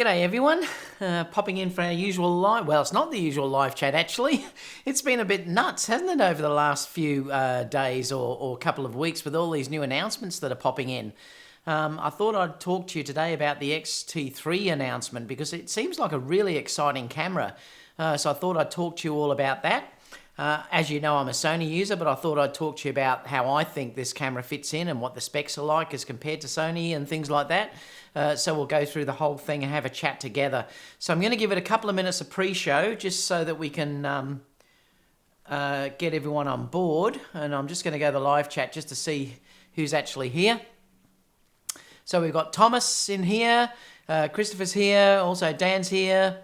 G'day everyone, popping in for our usual live, well it's not the usual live chat actually, it's been a bit nuts hasn't it over the last few days or couple of weeks with all these new announcements that are popping in. I thought I'd talk to you today about the X-T3 announcement because it seems like a really exciting camera, so I thought I'd talk to you all about that. As you know, I'm a Sony user, but I thought I'd talk to you about how I think this camera fits in and what the specs are like as compared to Sony and things like that. So we'll go through the whole thing and have a chat together. So I'm going to give it a couple of minutes of pre-show just so that we can get everyone on board. And I'm just going to go to the live chat just to see who's actually here. So we've got Thomas in here, Christopher's here, also Dan's here.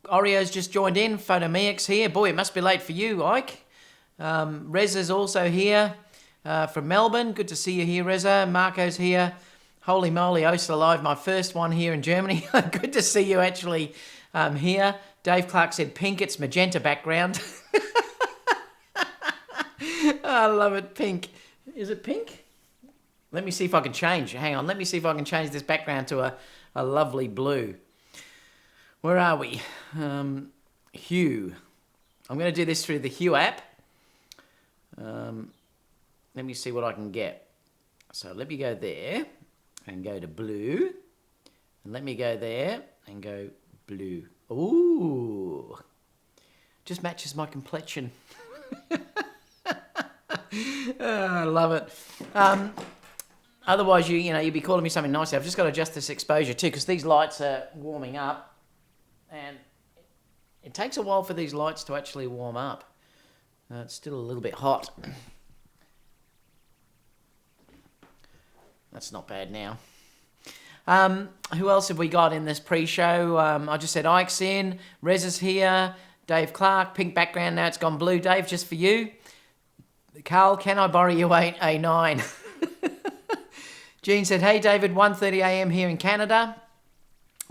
Oreo's just joined in, Photomix here. Boy, it must be late for you, Ike. Reza's also here from Melbourne. Good to see you here, Reza. Marco's here. Holy moly, Oastler Live, my first one here in Germany. Good to see you actually here. Dave Clark said pink, it's magenta background. I love it, pink. Is it pink? Let me see if I can change. Hang on, let me see if I can change this background to a lovely blue. Where are we? Hue. I'm going to do this through the Hue app. Let me see what I can get. So let me go there and go to blue. And let me go there and go blue. Ooh. Just matches my complexion. I love it. Otherwise, you'd be calling me something nice. I've just got to adjust this exposure too because these lights are warming up. And it takes a while for these lights to actually warm up. It's still a little bit hot. That's not bad now. Who else have we got in this pre-show? I just said Ike's in. Rez is here. Dave Clark, pink background. Now it's gone blue. Dave, just for you. Carl, can I borrow you A9? Jean said, hey David, 1:30 a.m. here in Canada.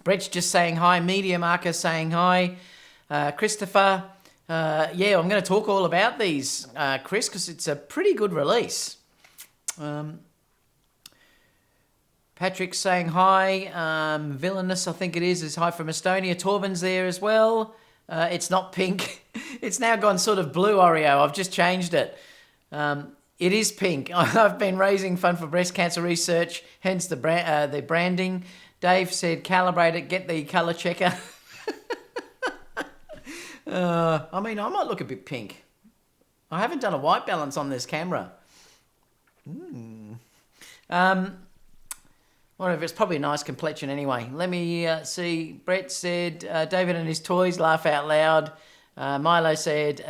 Brett's just saying hi. Media Marcus saying hi. Christopher. Yeah, I'm going to talk all about these, Chris, because it's a pretty good release. Patrick's saying hi. Villainous, I think it is hi from Estonia. Torben's there as well. It's not pink. It's now gone sort of blue, Oreo. I've just changed it. It is pink. I've been raising fund for breast cancer research, hence the branding. Dave said, calibrate it, get the colour checker. I mean, I might look a bit pink. I haven't done a white balance on this camera. Whatever, it's probably a nice complexion anyway. Let me see. Brett said, David and his toys, laugh out loud. Milo said,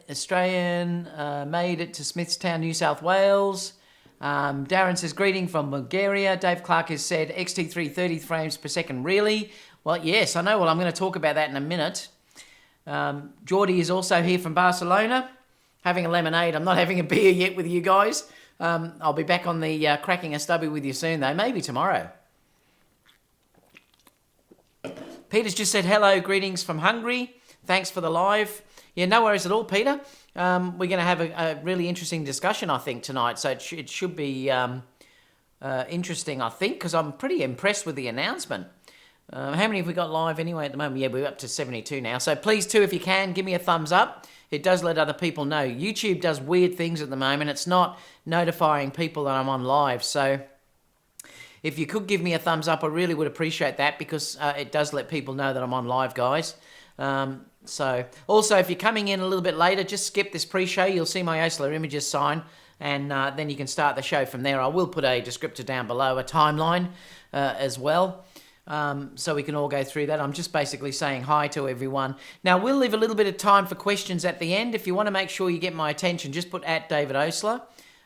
Australian, made it to Smithstown, New South Wales. Darren says, greeting from Bulgaria. Dave Clark has said, X-T3 30 frames per second, really? Well, yes, I know. Well, I'm going to talk about that in a minute. Geordie is also here from Barcelona, having a lemonade. I'm not having a beer yet with you guys. I'll be back on the cracking a stubby with you soon, though. Maybe tomorrow. Peter's just said, hello, greetings from Hungary. Thanks for the live. Yeah, no worries at all, Peter. We're going to have a really interesting discussion, I think, tonight. So it should be interesting, I think, because I'm pretty impressed with the announcement. How many have we got live anyway at the moment? Yeah, we're up to 72 now. So please, too, if you can, give me a thumbs up. It does let other people know. YouTube does weird things at the moment. It's not notifying people that I'm on live. So if you could give me a thumbs up, I really would appreciate that because it does let people know that I'm on live, guys. So also, if you're coming in a little bit later, just skip this pre-show. You'll see my Oastler Images sign, and then you can start the show from there. I will put a descriptor down below, a timeline as well, so we can all go through that. I'm just basically saying hi to everyone. Now, we'll leave a little bit of time for questions at the end. If you want to make sure you get my attention, just put @DavidOastler.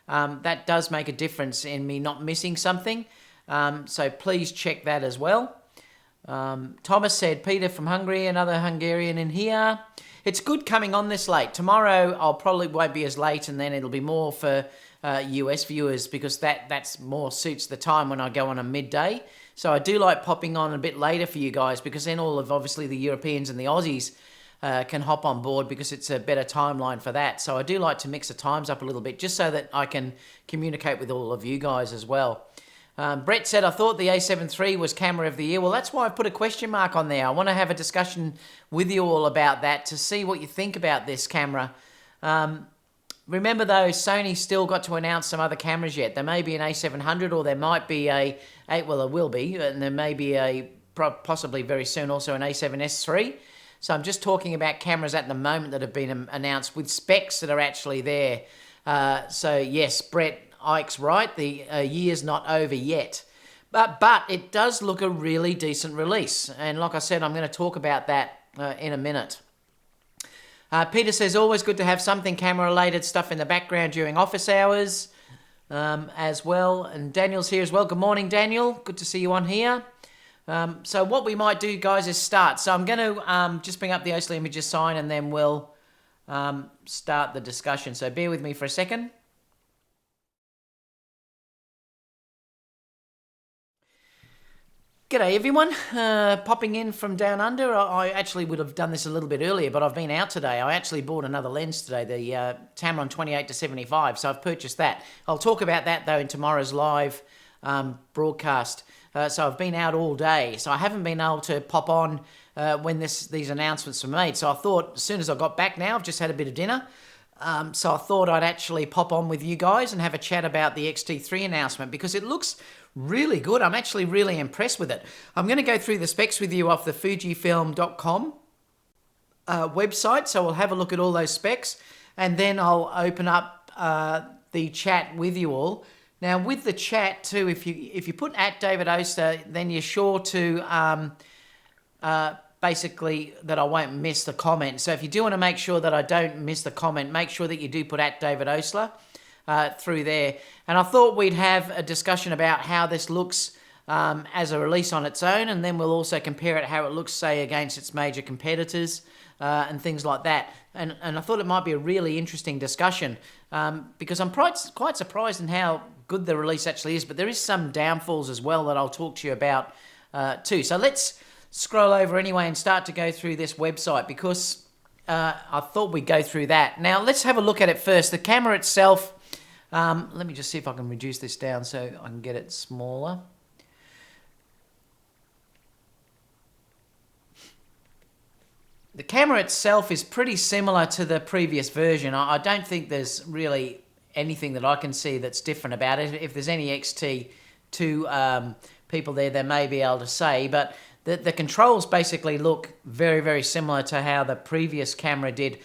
That does make a difference in me not missing something, so please check that as well. Thomas said, Peter from Hungary, another Hungarian in here. It's good coming on this late. Tomorrow I'll probably won't be as late, and then it'll be more for US viewers because that's more suits the time when I go on a midday. So I do like popping on a bit later for you guys because then all of obviously the Europeans and the Aussies can hop on board because it's a better timeline for that. So I do like to mix the times up a little bit just so that I can communicate with all of you guys as well. Brett said, I thought the A7 III was camera of the year. Well, that's why I put a question mark on there. I want to have a discussion with you all about that to see what you think about this camera. Remember though, Sony still got to announce some other cameras yet. There may be an A700 or there might be well, there will be, and there may be possibly very soon also an A7S III. So I'm just talking about cameras at the moment that have been announced with specs that are actually there. So yes, Brett Ike's right, the year's not over yet. But it does look a really decent release. And like I said, I'm going to talk about that in a minute. Peter says, always good to have something camera-related stuff in the background during office hours as well. And Daniel's here as well. Good morning, Daniel. Good to see you on here. So what we might do, guys, is start. So I'm going to just bring up the Oastler Images sign and then we'll start the discussion. So bear with me for a second. G'day everyone, popping in from down under. I actually would have done this a little bit earlier, but I've been out today. I actually bought another lens today, the Tamron 28-75, so I've purchased that. I'll talk about that though in tomorrow's live broadcast. So I've been out all day, so I haven't been able to pop on when these announcements were made. So I thought as soon as I got back now, I've just had a bit of dinner. So I thought I'd actually pop on with you guys and have a chat about the X-T3 announcement because it looks really good. I'm actually really impressed with it. I'm going to go through the specs with you off the fujifilm.com website. So we'll have a look at all those specs and then I'll open up the chat with you all. Now with the chat too, if you put @David Oastler, then you're sure to basically that I won't miss the comment. So if you do want to make sure that I don't miss the comment, make sure that you do put @David Oastler through there. And I thought we'd have a discussion about how this looks as a release on its own, and then we'll also compare it how it looks, say, against its major competitors and things like that. And I thought it might be a really interesting discussion because I'm quite surprised in how good the release actually is, but there is some downfalls as well that I'll talk to you about too. So let's scroll over anyway and start to go through this website because I thought we'd go through that. Now let's have a look at it first. The camera itself, let me just see if I can reduce this down so I can get it smaller. The camera itself is pretty similar to the previous version. I don't think there's really anything that I can see that's different about it. If there's any X-T2 people there, they may be able to say, but the controls basically look very, very similar to how the previous camera did.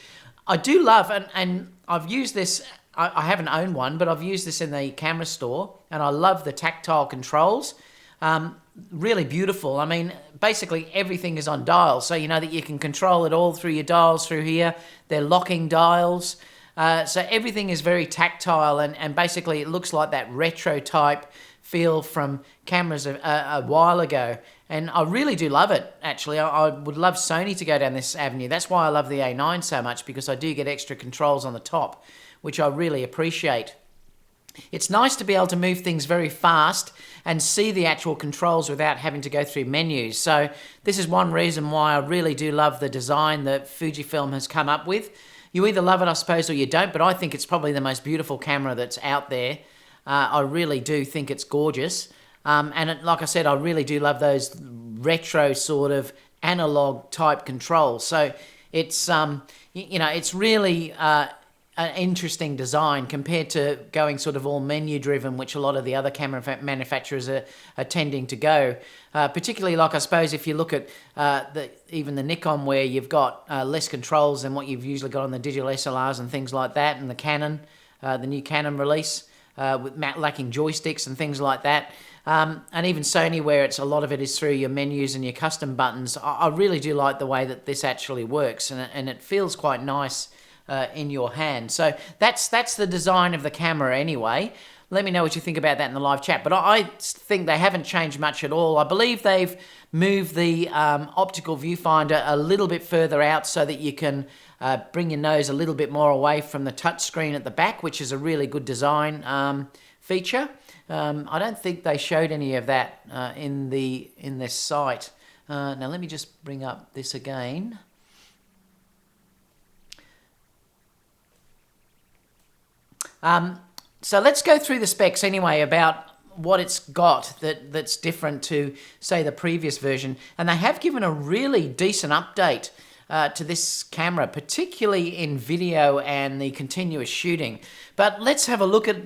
I do love, and I've used this, I haven't owned one, but I've used this in the camera store, and I love the tactile controls. Really beautiful. I mean, basically everything is on dials, so you know that you can control it all through your dials through here. They're locking dials. So everything is very tactile, and basically it looks like that retro type feel from cameras a while ago. And I really do love it, actually. I would love Sony to go down this avenue. That's why I love the A9 so much, because I do get extra controls on the top, which I really appreciate. It's nice to be able to move things very fast and see the actual controls without having to go through menus. So this is one reason why I really do love the design that Fujifilm has come up with. You either love it, I suppose, or you don't, but I think it's probably the most beautiful camera that's out there. I really do think it's gorgeous. Like I said, I really do love those retro sort of analog type controls. So it's, it's really an interesting design compared to going sort of all menu driven, which a lot of the other camera manufacturers are tending to go. Particularly, like I suppose, if you look at even the Nikon, where you've got less controls than what you've usually got on the digital SLRs and things like that, and the Canon, the new Canon release with matte lacking joysticks and things like that. And even Sony, where a lot of it is through your menus and your custom buttons. I really do like the way that this actually works, and it feels quite nice in your hand. So that's the design of the camera anyway. Let me know what you think about that in the live chat. But I think they haven't changed much at all. I believe they've moved the optical viewfinder a little bit further out so that you can bring your nose a little bit more away from the touchscreen at the back, which is a really good design feature. I don't think they showed any of that in this site. Now let me just bring up this again. So let's go through the specs anyway about what it's got that's different to, say, the previous version. And they have given a really decent update to this camera, particularly in video and the continuous shooting. But let's have a look at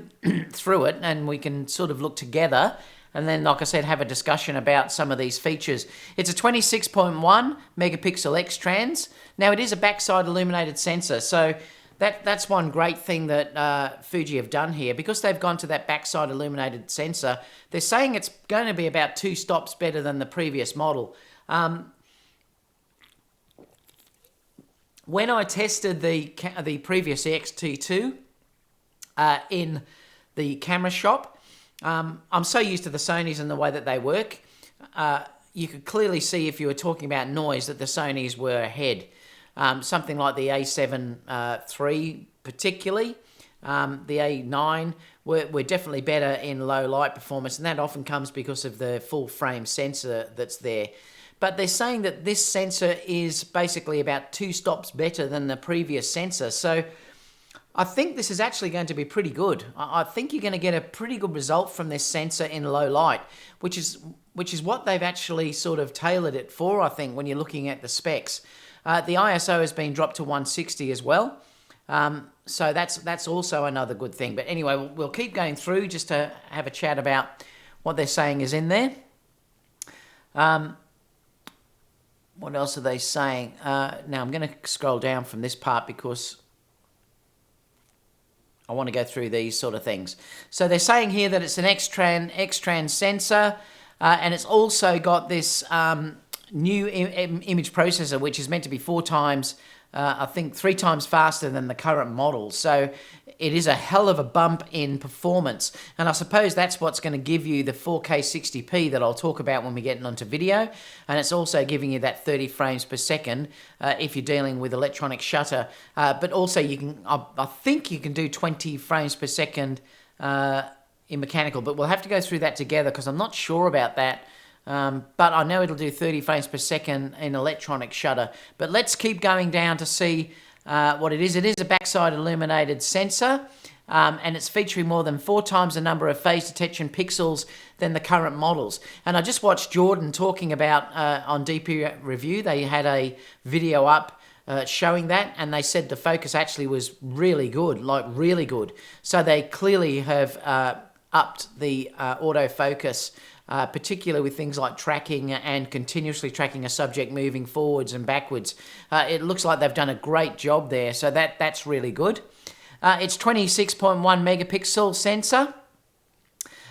through it, and we can sort of look together. And then, like I said, have a discussion about some of these features. It's a 26.1 megapixel X-Trans. Now, it is a backside illuminated sensor, so that's one great thing that Fuji have done here. Because they've gone to that backside illuminated sensor, they're saying it's going to be about 2 stops better than the previous model. When I tested the previous X-T2 in the camera shop, I'm so used to the Sonys and the way that they work. You could clearly see, if you were talking about noise, that the Sonys were ahead. Something like the A7 III particularly, the A9 were definitely better in low light performance, and that often comes because of the full frame sensor that's there. But they're saying that this sensor is basically about 2 stops better than the previous sensor. So I think this is actually going to be pretty good. I think you're going to get a pretty good result from this sensor in low light, which is what they've actually sort of tailored it for, I think, when you're looking at the specs. The ISO has been dropped to 160 as well. So that's also another good thing. But anyway, we'll keep going through just to have a chat about what they're saying is in there. What else are they saying? Now, I'm going to scroll down from this part because I want to go through these sort of things. So they're saying here that it's an X-Trans sensor, and it's also got this new image processor, which is meant to be 4 times, I think 3 times faster than the current model. So it is a hell of a bump in performance. And I suppose that's what's going to give you the 4K 60p that I'll talk about when we get onto video. And it's also giving you that 30 frames per second if you're dealing with electronic shutter. But also you can, I think you can do 20 frames per second in mechanical. But we'll have to go through that together because I'm not sure about that. But I know it'll do 30 frames per second in electronic shutter. But let's keep going down to see what it is. It is a backside illuminated sensor, and it's featuring more than 4 times the number of phase detection pixels than the current models. And I just watched Jordan talking about on DP Review. They had a video up showing that, and they said the focus actually was really good, like really good. So they clearly have upped the autofocus, particularly with things like tracking and continuously tracking a subject moving forwards and backwards. It looks like they've done a great job there, so that's really good. It's 26.1 megapixel sensor.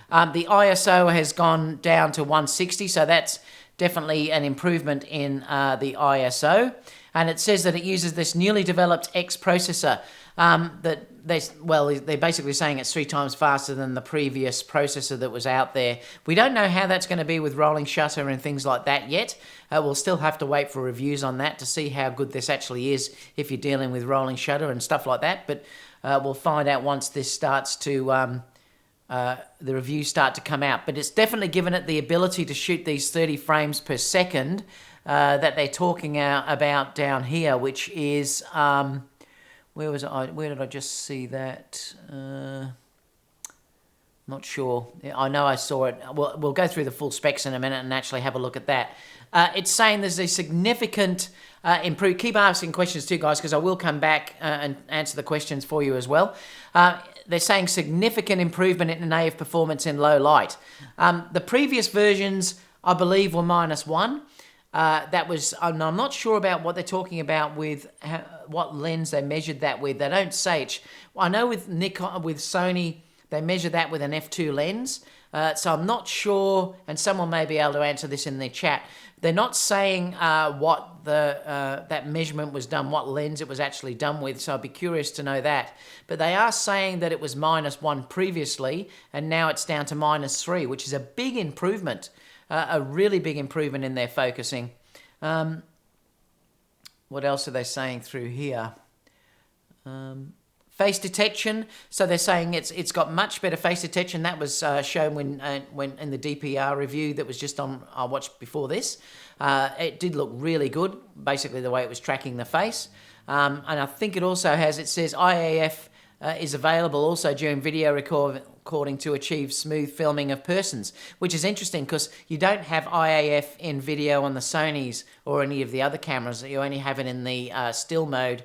The ISO has gone down to 160, so that's definitely an improvement in the ISO. And it says that it uses this newly developed X processor that they're basically saying it's 3 times faster than the previous processor that was out there. We don't know how that's going to be with rolling shutter and things like that yet. We'll still have to wait for reviews on that to see how good this actually is if you're dealing with rolling shutter and stuff like that. But we'll find out once this starts to, the reviews start to come out. But it's definitely given it the ability to shoot these 30 frames per second that they're talking about down here, which is... Where did I just see that? Not sure. I know I saw it. We'll go through the full specs in a minute and actually have a look at that. It's saying there's a significant improvement. Keep asking questions too, guys, because I will come back and answer the questions for you as well. They're saying significant improvement in AF performance in low light. The previous versions, I believe, were -1. That was, I'm not sure about what they're talking about with what lens they measured that with. They don't say it. I know with Sony, they measure that with an f2 lens. So I'm not sure, and someone may be able to answer this in the chat. They're not saying what that measurement was done, what lens it was actually done with, so I'd be curious to know that. But they are saying that it was -1 previously, and now it's down to -3, which is a big improvement. A really big improvement in their focusing. What else are they saying through here? Face detection. So they're saying it's got much better face detection. That was shown when in the DPR review that was just on I watched before this. It did look really good. Basically the way it was tracking the face. And I think it also has. It says IAF is available also during video recording to achieve smooth filming of persons, which is interesting because you don't have IAF in video on the Sonys or any of the other cameras. You only have it in the still mode,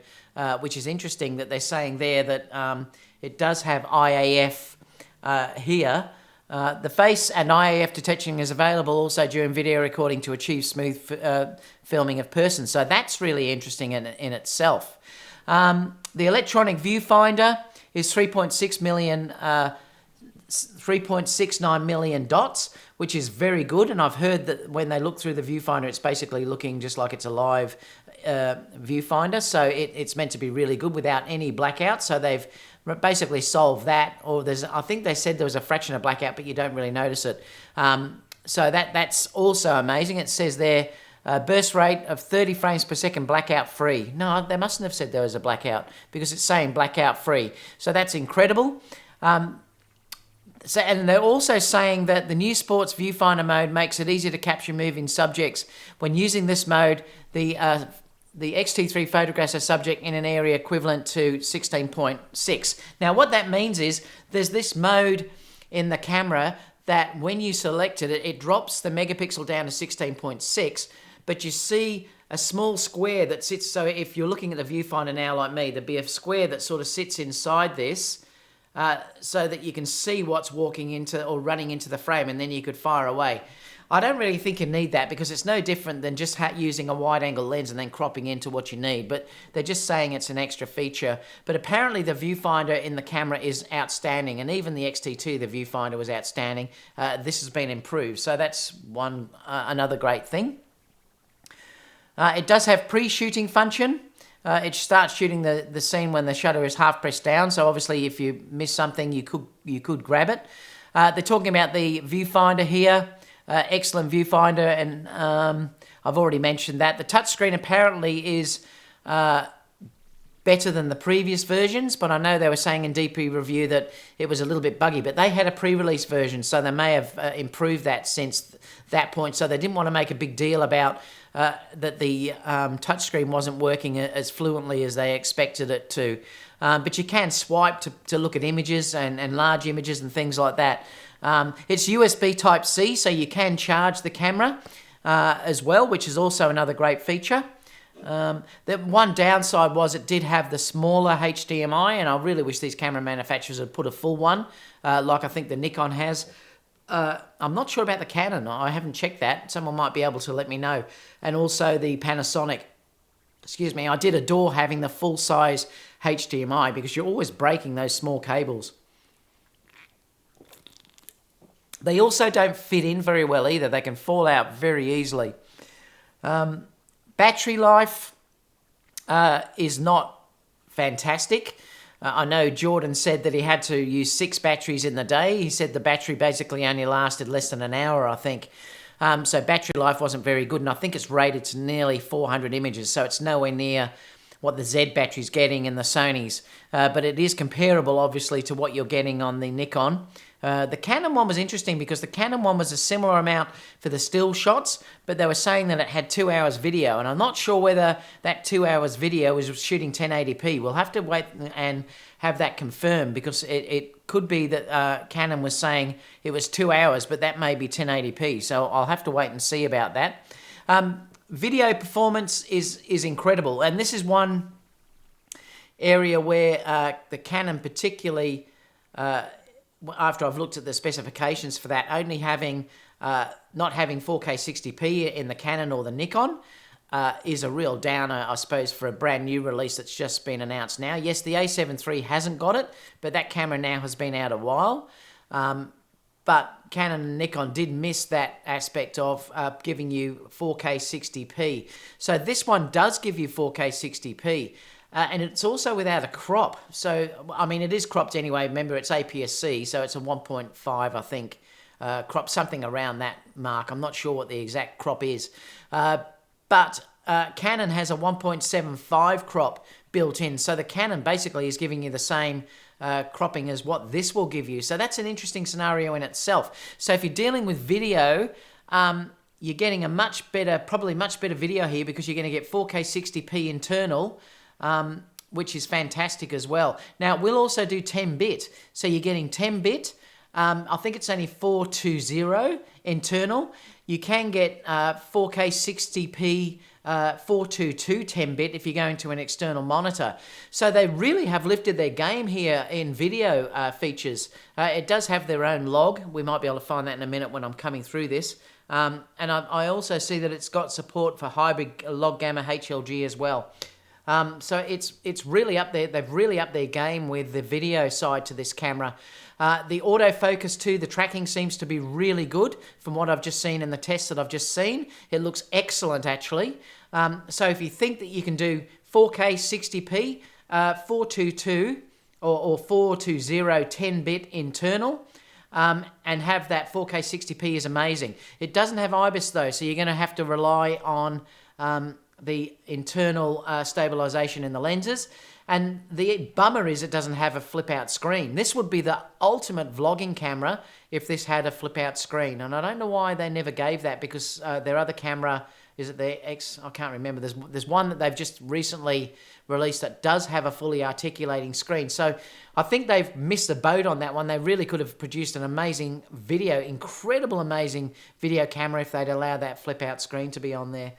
which is interesting that they're saying there that it does have IAF here. The face and IAF detection is available also during video recording to achieve smooth filming of persons. So that's really interesting in itself. The electronic viewfinder is 3.69 million dots, which is very good. And I've heard that when they look through the viewfinder, it's basically looking just like it's a live viewfinder. So it's meant to be really good without any blackout. So they've basically solved that. Or I think they said there was a fraction of blackout, but you don't really notice it. So that's also amazing. It says there, burst rate of 30 frames per second blackout free. No, they mustn't have said there was a blackout because it's saying blackout free. So that's incredible. And they're also saying that the new sports viewfinder mode makes it easier to capture moving subjects. When using this mode, the X-T3 photographs a subject in an area equivalent to 16.6. Now, what that means is there's this mode in the camera that when you select it, it drops the megapixel down to 16.6, but you see a small square that sits. So if you're looking at the viewfinder now like me, there'd be a square that sort of sits inside this so that you can see what's walking into or running into the frame, and then you could fire away. I don't really think you need that because it's no different than just using a wide-angle lens and then cropping into what you need. But they're just saying it's an extra feature. But apparently the viewfinder in the camera is outstanding, and even the X-T2, the viewfinder was outstanding. This has been improved, so that's another great thing. It does have pre-shooting function. It starts shooting the scene when the shutter is half pressed down. So obviously, if you miss something, you could grab it. They're talking about the viewfinder here. Excellent viewfinder, and I've already mentioned that. The touchscreen apparently is better than the previous versions, but I know they were saying in DP review that it was a little bit buggy, but they had a pre-release version, so they may have improved that since that point. So they didn't want to make a big deal about that the touchscreen wasn't working as fluently as they expected it to. But you can swipe to look at images and large images and things like that. It's USB Type-C, so you can charge the camera as well, which is also another great feature. The one downside was it did have the smaller HDMI, and I really wish these camera manufacturers had put a full one, like I think the Nikon has. I'm not sure about the Canon. I haven't checked that. Someone might be able to let me know. And also the Panasonic. Excuse me, I did adore having the full-size HDMI because you're always breaking those small cables. They also don't fit in very well either. They can fall out very easily. Battery life is not fantastic. I know Jordan said that he had to use 6 batteries in the day. He said the battery basically only lasted less than an hour, I think. So battery life wasn't very good, and I think it's rated to nearly 400 images, so it's nowhere near what the Z battery's getting in the Sonys. But it is comparable, obviously, to what you're getting on the Nikon. The Canon one was interesting because the Canon one was a similar amount for the still shots, but they were saying that it had 2 hours video, and I'm not sure whether that 2 hours video was shooting 1080p. We'll have to wait and have that confirmed because it could be that Canon was saying it was 2 hours, but that may be 1080p, so I'll have to wait and see about that. Video performance is incredible, and this is one area where the Canon particularly... after I've looked at the specifications for that, only having not having 4K 60p in the Canon or the Nikon is a real downer, I suppose, for a brand new release that's just been announced now. Yes, the A7 III hasn't got it, but that camera now has been out a while. But Canon and Nikon did miss that aspect of giving you 4K 60p. So this one does give you 4K 60p. And it's also without a crop. So, I mean, it is cropped anyway. Remember, it's APS-C, so it's a 1.5, I think, crop, something around that mark. I'm not sure what the exact crop is. But Canon has a 1.75 crop built in. So the Canon basically is giving you the same cropping as what this will give you. So that's an interesting scenario in itself. So if you're dealing with video... you're getting a probably much better video here because you're going to get 4K 60p internal which is fantastic as well. Now, we'll also do 10-bit. So you're getting 10-bit. I think it's only 420 internal. You can get 4K 60p 422 10-bit if you're going to an external monitor. So they really have lifted their game here in video features. It does have their own log. We might be able to find that in a minute when I'm coming through this. And I also see that it's got support for hybrid log gamma HLG as well. So it's really up there. They've really upped their game with the video side to this camera. The autofocus too, the tracking seems to be really good from what I've just seen in the tests that I've just seen. It looks excellent actually. So if you think that you can do 4K 60p, 422 or 420 10-bit internal, and have that 4K 60p is amazing. It doesn't have IBIS though, so you're going to have to rely on the internal stabilization in the lenses. And the bummer is it doesn't have a flip-out screen. This would be the ultimate vlogging camera if this had a flip-out screen. And I don't know why they never gave that, because their other camera, is it their X? I can't remember. There's one that they've just recently released that does have a fully articulating screen. So I think they've missed the boat on that one. They really could have produced an amazing video, incredible, amazing video camera if they'd allowed that flip-out screen to be on there.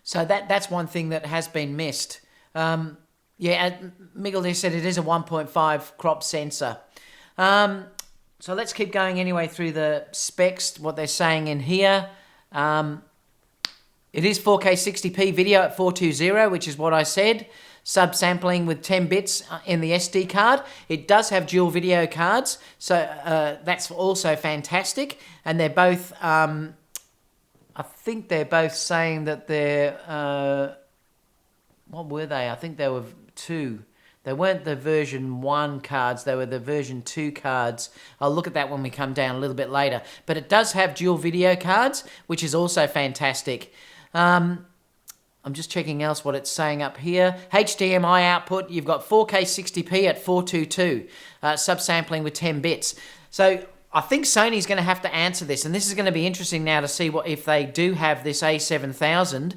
So that's one thing that has been missed. Yeah, Miguel there said it is a 1.5 crop sensor. So let's keep going anyway through the specs, what they're saying in here. It is 4K 60p video at 420, which is what I said. Subsampling with 10 bits in the SD card. It does have dual video cards, so that's also fantastic. And they're both, I think they're both saying that they're, what were they? I think they were 2. They weren't the version 1 cards, they were the version 2 cards. I'll look at that when we come down a little bit later. But it does have dual video cards, which is also fantastic. I'm just checking else what it's saying up here. HDMI output, you've got 4K 60p at 422, subsampling with 10 bits. So I think Sony's going to have to answer this, and this is going to be interesting now to see what if they do have this A7000.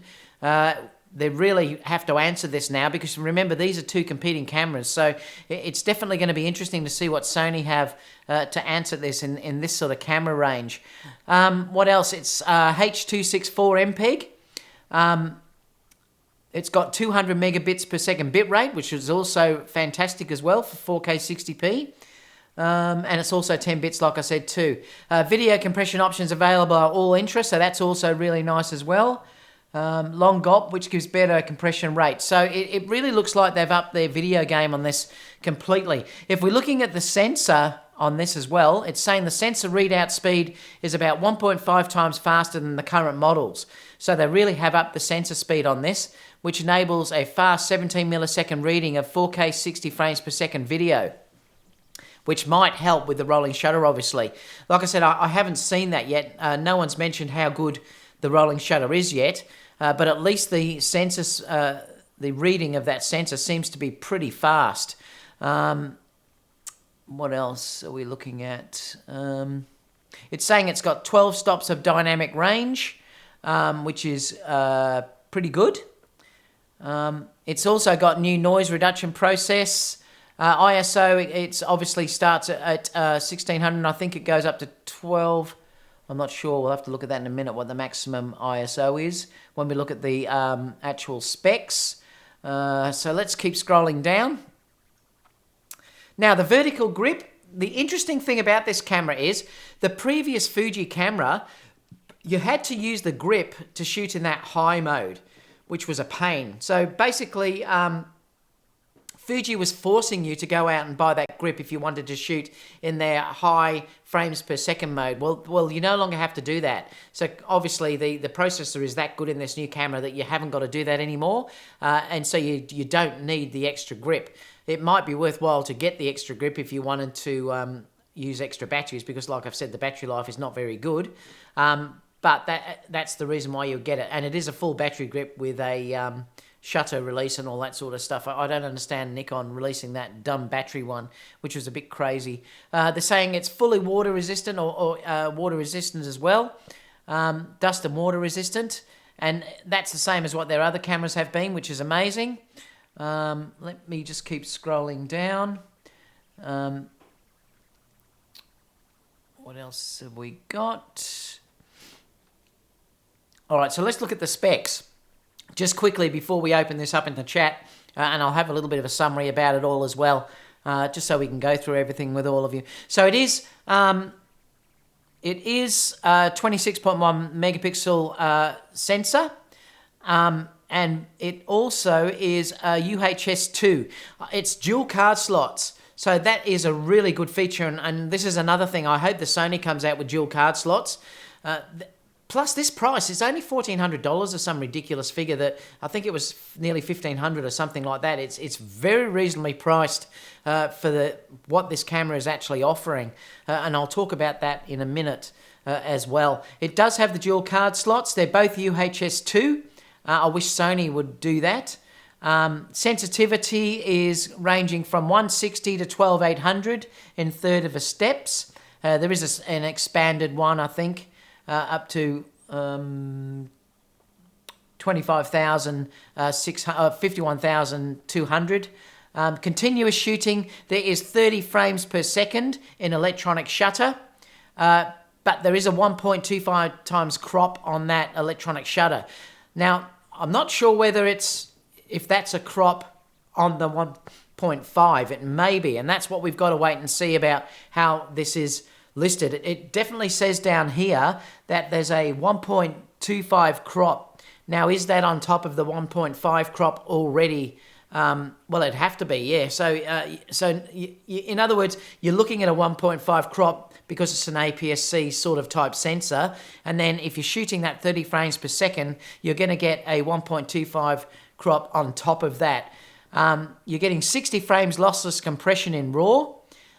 They really have to answer this now, because remember, these are 2 competing cameras. So it's definitely going to be interesting to see what Sony have to answer this in this sort of camera range. What else? It's H.264 MPEG. It's got 200 megabits per second bit rate, which is also fantastic as well for 4K 60p. And it's also 10 bits, like I said, too. Video compression options available are all interest, so that's also really nice as well. Long GOP, which gives better compression rate. So it really looks like they've upped their video game on this completely. If we're looking at the sensor on this as well, it's saying the sensor readout speed is about 1.5 times faster than the current models. So they really have upped the sensor speed on this, which enables a fast 17 millisecond reading of 4K 60 frames per second video, which might help with the rolling shutter, obviously. Like I said, I haven't seen that yet. No one's mentioned how good the rolling shutter is yet. But at least the sensors, the reading of that sensor seems to be pretty fast. What else are we looking at? It's saying it's got 12 stops of dynamic range, which is pretty good. It's also got new noise reduction process. ISO, it's obviously starts at 1600. I think it goes up to 12. I'm not sure. We'll have to look at that in a minute, what the maximum ISO is when we look at the actual specs. So let's keep scrolling down. Now, the vertical grip. The interesting thing about this camera is the previous Fuji camera, you had to use the grip to shoot in that high mode, which was a pain. So basically, Fuji was forcing you to go out and buy that grip if you wanted to shoot in their high frames per second mode. Well, you no longer have to do that. So obviously the processor is that good in this new camera that you haven't got to do that anymore. And so you don't need the extra grip. It might be worthwhile to get the extra grip if you wanted to use extra batteries, because like I've said, the battery life is not very good. But that's the reason why you'll get it. And it is a full battery grip with a shutter release and all that sort of stuff. I don't understand Nikon releasing that dumb battery one, which was a bit crazy. They're saying it's fully water resistant or water resistant as well. Dust and water resistant. And that's the same as what their other cameras have been, which is amazing. Let me just keep scrolling down. What else have we got? All right, so let's look at the specs. Just quickly before we open this up in the chat, and I'll have a little bit of a summary about it all as well, just so we can go through everything with all of you. So it is 26.1 megapixel sensor, and it also is UHS-2. It's dual card slots. So that is a really good feature, and this is another thing. I hope the Sony comes out with dual card slots. Plus, this price is only $1,400 or some ridiculous figure that I think it was nearly $1,500 or something like that. It's very reasonably priced for what this camera is actually offering, and I'll talk about that in a minute as well. It does have the dual card slots. They're both UHS-2. I wish Sony would do that. Sensitivity is ranging from 160 to 12800 in third of a steps. There is an expanded one, I think, up to 51,200. Continuous shooting, there is 30 frames per second in electronic shutter, but there is a 1.25 times crop on that electronic shutter. Now, I'm not sure whether if that's a crop on the 1.5, it may be, and that's what we've got to wait and see about how this is listed. It definitely says down here that there's a 1.25 crop. Now, is that on top of the 1.5 crop already? Well, it'd have to be, yeah. So in other words, you're looking at a 1.5 crop because it's an APS-C sort of type sensor, and then if you're shooting that 30 frames per second, you're going to get a 1.25 crop on top of that. You're getting 60 frames lossless compression in RAW,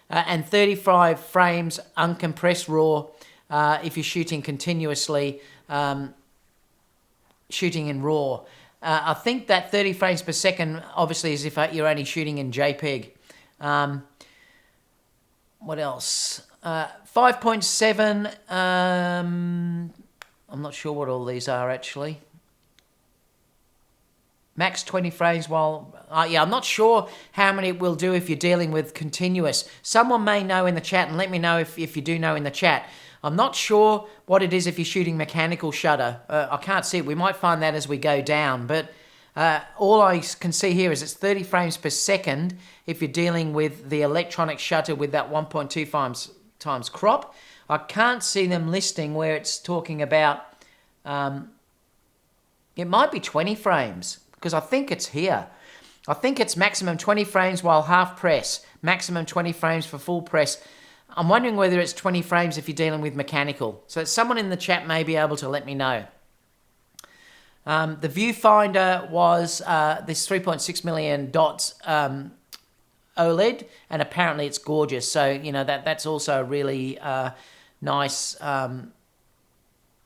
and 35 frames uncompressed RAW if you're shooting continuously, shooting in RAW. I think that 30 frames per second obviously is if you're only shooting in JPEG. What else? 5.7, I'm not sure what all these are actually. Max 20 frames while... yeah, I'm not sure how many it will do if you're dealing with continuous. Someone may know in the chat, and let me know if you do know in the chat. I'm not sure what it is if you're shooting mechanical shutter. I can't see it. We might find that as we go down. But all I can see here is it's 30 frames per second if you're dealing with the electronic shutter with that 1.2 times crop. I can't see them listing where it's talking about... it might be 20 frames. Because I think it's here. I think it's maximum 20 frames while half press, maximum 20 frames for full press. I'm wondering whether it's 20 frames if you're dealing with mechanical. So someone in the chat may be able to let me know. The viewfinder was this 3.6 million dots OLED, and apparently it's gorgeous. So, you know, that's also a really nice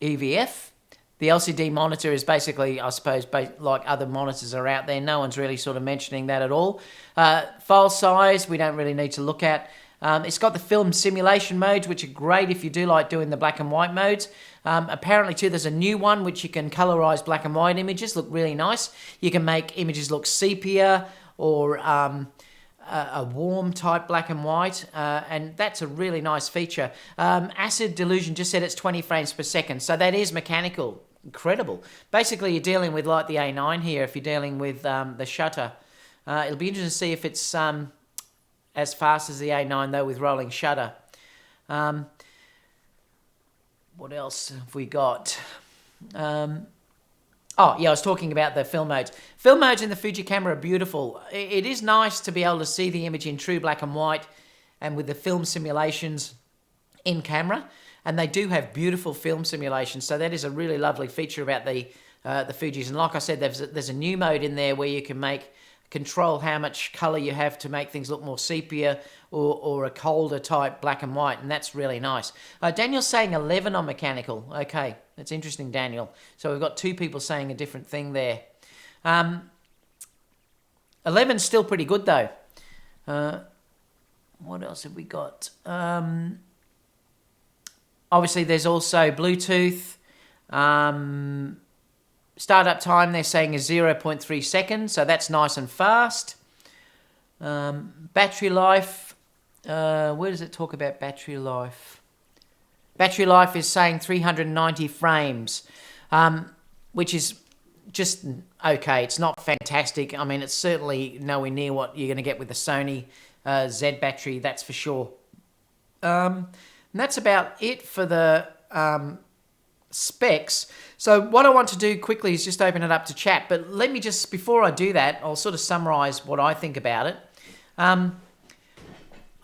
EVF. The LCD monitor is basically, I suppose, like other monitors are out there. No one's really sort of mentioning that at all. File size, we don't really need to look at. It's got the film simulation modes, which are great if you do like doing the black and white modes. Apparently, too, there's a new one which you can colorize black and white images, look really nice. You can make images look sepia or a warm type black and white, and that's a really nice feature. Acid Delusion just said it's 20 frames per second, so that is mechanical. Incredible. Basically, you're dealing with like the A9 here if you're dealing with the shutter. It'll be interesting to see if it's as fast as the A9 though with rolling shutter. What else have we got? Oh, yeah, I was talking about the film modes. Film modes in the Fuji camera are beautiful. It is nice to be able to see the image in true black and white and with the film simulations in camera. And they do have beautiful film simulations, so that is a really lovely feature about the Fujis. And like I said, there's a new mode in there where you can control how much color you have to make things look more sepia or a colder type black and white, and that's really nice. Daniel's saying 11 on mechanical. Okay, that's interesting, Daniel. So we've got two people saying a different thing there. 11's still pretty good though. What else have we got? Obviously, there's also Bluetooth, Startup time they're saying is 0.3 seconds, so that's nice and fast. Battery life, where does it talk about battery life? Battery life is saying 390 frames, which is just okay. It's not fantastic. I mean, it's certainly nowhere near what you're going to get with the Sony Z battery, that's for sure. And that's about it for the specs. So what I want to do quickly is just open it up to chat, but let me just, before I do that, I'll sort of summarize what I think about it.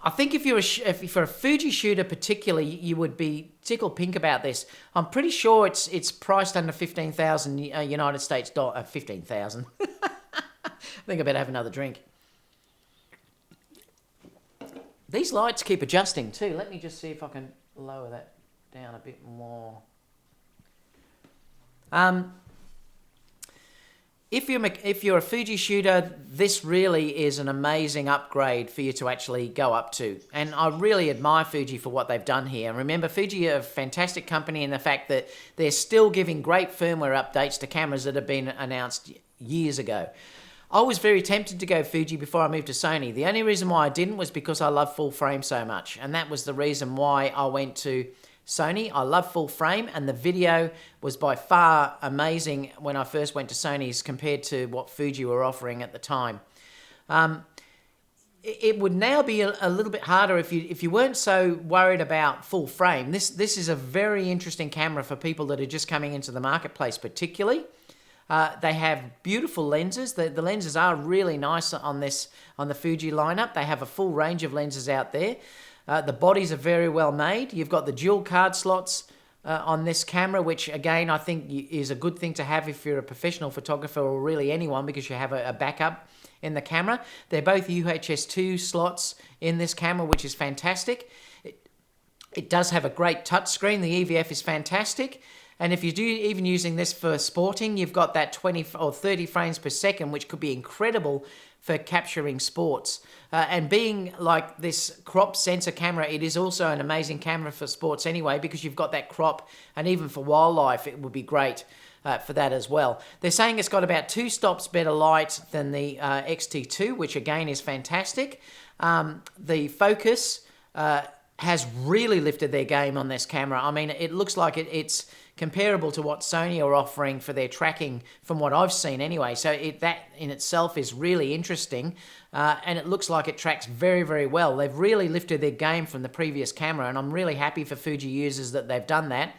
I think if you're a Fuji shooter particularly, you would be tickled pink about this. I'm pretty sure it's priced under 15,000 United States dollars. 15,000. I think I better have another drink. These lights keep adjusting too. Let me just see if I can lower that down a bit more. If you're a Fuji shooter, this really is an amazing upgrade for you to actually go up to. And I really admire Fuji for what they've done here. And remember, Fuji are a fantastic company in the fact that they're still giving great firmware updates to cameras that have been announced years ago. I was very tempted to go Fuji before I moved to Sony. The only reason why I didn't was because I love full frame so much. And that was the reason why I went to Sony. I love full frame, and the video was by far amazing when I first went to Sony's compared to what Fuji were offering at the time. It would now be a little bit harder if you weren't so worried about full frame. This is a very interesting camera for people that are just coming into the marketplace particularly. They have beautiful lenses. The lenses are really nice on the Fuji lineup. They have a full range of lenses out there. The bodies are very well made. You've got the dual card slots on this camera, which again I think is a good thing to have if you're a professional photographer or really anyone, because you have a backup in the camera. They're both UHS 2 slots in this camera, which is fantastic. It does have a great touchscreen. The EVF is fantastic. And if you do even using this for sporting, you've got that 20 or 30 frames per second, which could be incredible for capturing sports. And being like this crop sensor camera, it is also an amazing camera for sports anyway, because you've got that crop, and even for wildlife, it would be great for that as well. They're saying it's got about 2 stops better light than the X-T2, which again is fantastic. The focus has really lifted their game on this camera. I mean, it looks like it's comparable to what Sony are offering for their tracking from what I've seen anyway. So that in itself is really interesting, and it looks like it tracks very, very well. They've really lifted their game from the previous camera, and I'm really happy for Fuji users that they've done that,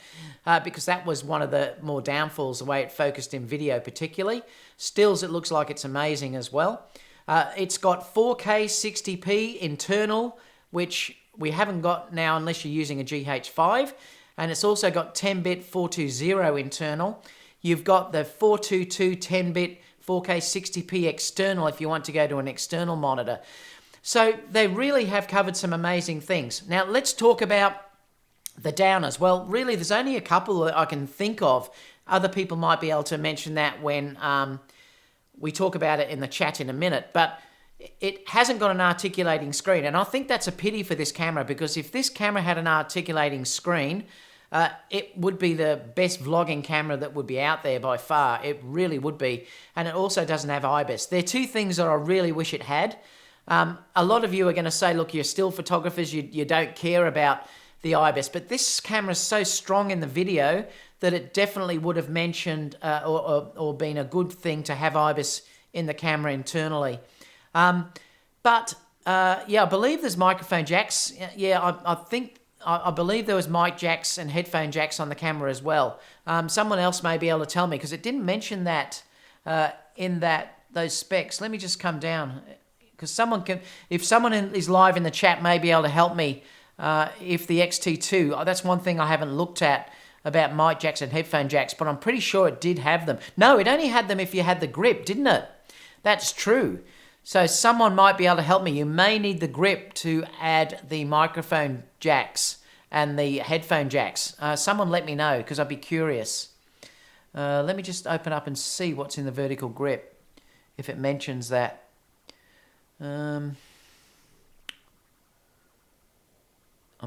because that was one of the more downfalls, the way it focused in video particularly. Stills, it looks like it's amazing as well. It's got 4K 60p internal, which we haven't got now unless you're using a GH5. And it's also got 10-bit 420 internal. You've got the 422 10-bit 4K 60p external if you want to go to an external monitor. So they really have covered some amazing things. Now let's talk about the downers. Well, really there's only a couple that I can think of. Other people might be able to mention that when we talk about it in the chat in a minute. But it hasn't got an articulating screen, and I think that's a pity for this camera, because if this camera had an articulating screen, it would be the best vlogging camera that would be out there by far. It really would be. And it also doesn't have IBIS. They're two things that I really wish it had. A lot of you are going to say, look, you're still photographers, you don't care about the IBIS, but this camera is so strong in the video that it definitely would have mentioned or been a good thing to have IBIS in the camera internally. Yeah, I believe there's microphone jacks. Yeah, I believe there was mic jacks and headphone jacks on the camera as well. Someone else may be able to tell me, because it didn't mention that in those specs. Let me just come down, because if someone is live in the chat, may be able to help me. If the X-T2, that's one thing I haven't looked at about mic jacks and headphone jacks, but I'm pretty sure it did have them. No, it only had them if you had the grip, didn't it? That's true. So someone might be able to help me. You may need the grip to add the microphone jacks and the headphone jacks. Someone let me know, because I'd be curious. Let me just open up and see what's in the vertical grip, if it mentions that. I'm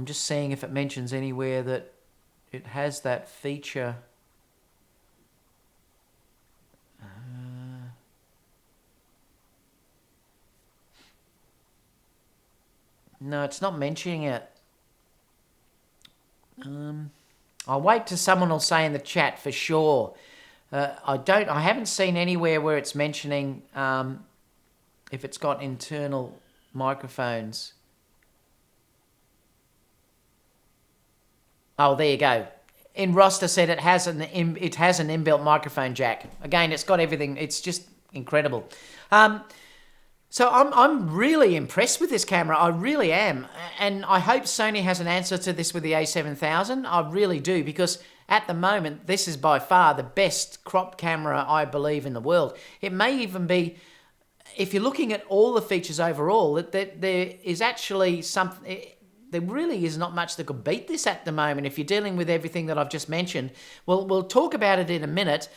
just seeing if it mentions anywhere that it has that feature. No, it's not mentioning it. I'll wait till someone will say in the chat for sure. I haven't seen anywhere where it's mentioning if it's got internal microphones. Oh, there you go. In roster said it has an inbuilt microphone jack. Again, it's got everything. It's just incredible. So I'm really impressed with this camera. I really am. And I hope Sony has an answer to this with the A7000. I really do, because at the moment, this is by far the best crop camera, I believe, in the world. It may even be, if you're looking at all the features overall, that there is actually something... There really is not much that could beat this at the moment if you're dealing with everything that I've just mentioned. We'll talk about it in a minute.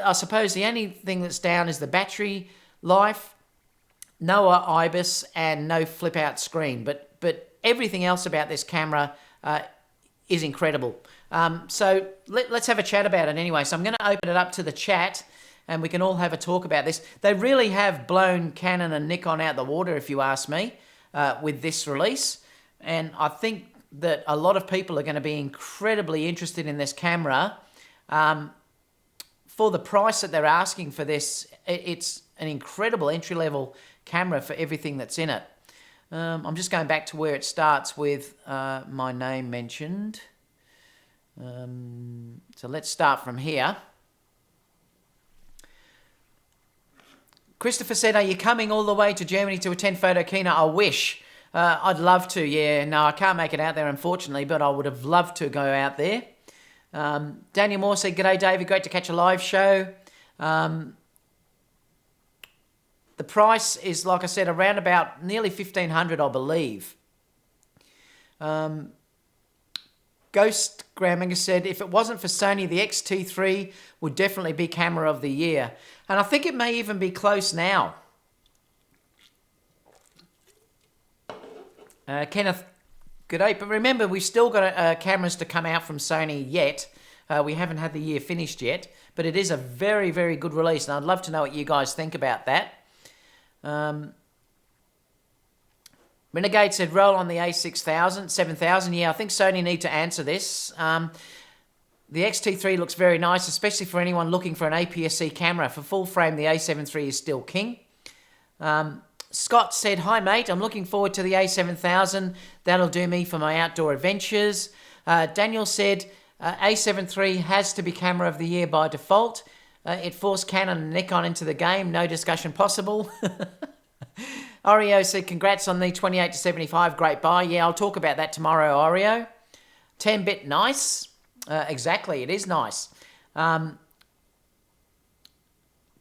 I suppose the only thing that's down is the battery life, no IBIS, and no flip-out screen. But everything else about this camera is incredible. So let's have a chat about it anyway. So I'm going to open it up to the chat, and we can all have a talk about this. They really have blown Canon and Nikon out the water, if you ask me, with this release. And I think that a lot of people are going to be incredibly interested in this camera. For the price that they're asking for this, it's an incredible entry-level camera for everything that's in it. I'm just going back to where it starts with my name mentioned. So let's start from here. Christopher said, are you coming all the way to Germany to attend Photokina? I wish. I'd love to, yeah. No, I can't make it out there, unfortunately, but I would have loved to go out there. Daniel Moore said, g'day, David. Great to catch a live show. The price is, like I said, around about nearly $1,500, I believe. Ghost Graham said, if it wasn't for Sony, the X-T3 would definitely be camera of the year. And I think it may even be close now. Kenneth, good day. But remember, we've still got cameras to come out from Sony yet. We haven't had the year finished yet. But it is a very, very good release. And I'd love to know what you guys think about that. Renegade said, roll on the A6000, 7000. Yeah, I think Sony need to answer this. The X-T3 looks very nice, especially for anyone looking for an APS-C camera. For full frame, the A7 III is still king. Scott said, hi, mate. I'm looking forward to the A7000. That'll do me for my outdoor adventures. Daniel said, A7 III has to be camera of the year by default. It forced Canon and Nikon into the game. No discussion possible. Oreo said, congrats on the 28-75. Great buy. Yeah, I'll talk about that tomorrow, Oreo. 10-bit nice. Exactly, it is nice.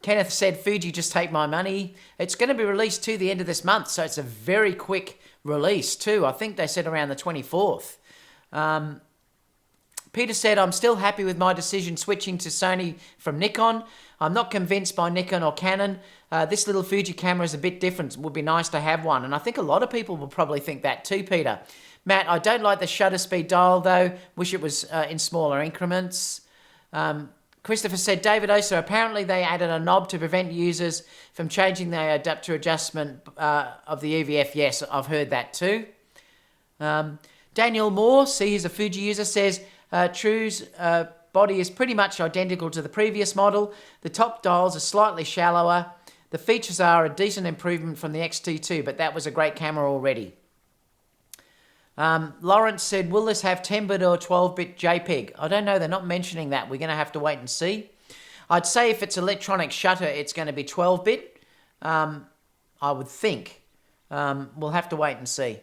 Kenneth said, Fuji, just take my money. It's going to be released to the end of this month, so it's a very quick release too. I think they said around the 24th. Peter said, I'm still happy with my decision switching to Sony from Nikon. I'm not convinced by Nikon or Canon. This little Fuji camera is a bit different. It would be nice to have one. And I think a lot of people will probably think that too, Peter. Matt, I don't like the shutter speed dial though. Wish it was in smaller increments. Christopher said, David Oastler, apparently they added a knob to prevent users from changing the adapter adjustment of the EVF. Yes, I've heard that too. Daniel Moore, see he's a Fuji user, says, True's body is pretty much identical to the previous model. The top dials are slightly shallower. The features are a decent improvement from the X-T2, but that was a great camera already. Lawrence said, will this have 10-bit or 12-bit JPEG? I don't know. They're not mentioning that. We're going to have to wait and see. I'd say if it's electronic shutter, it's going to be 12-bit. I would think. We'll have to wait and see.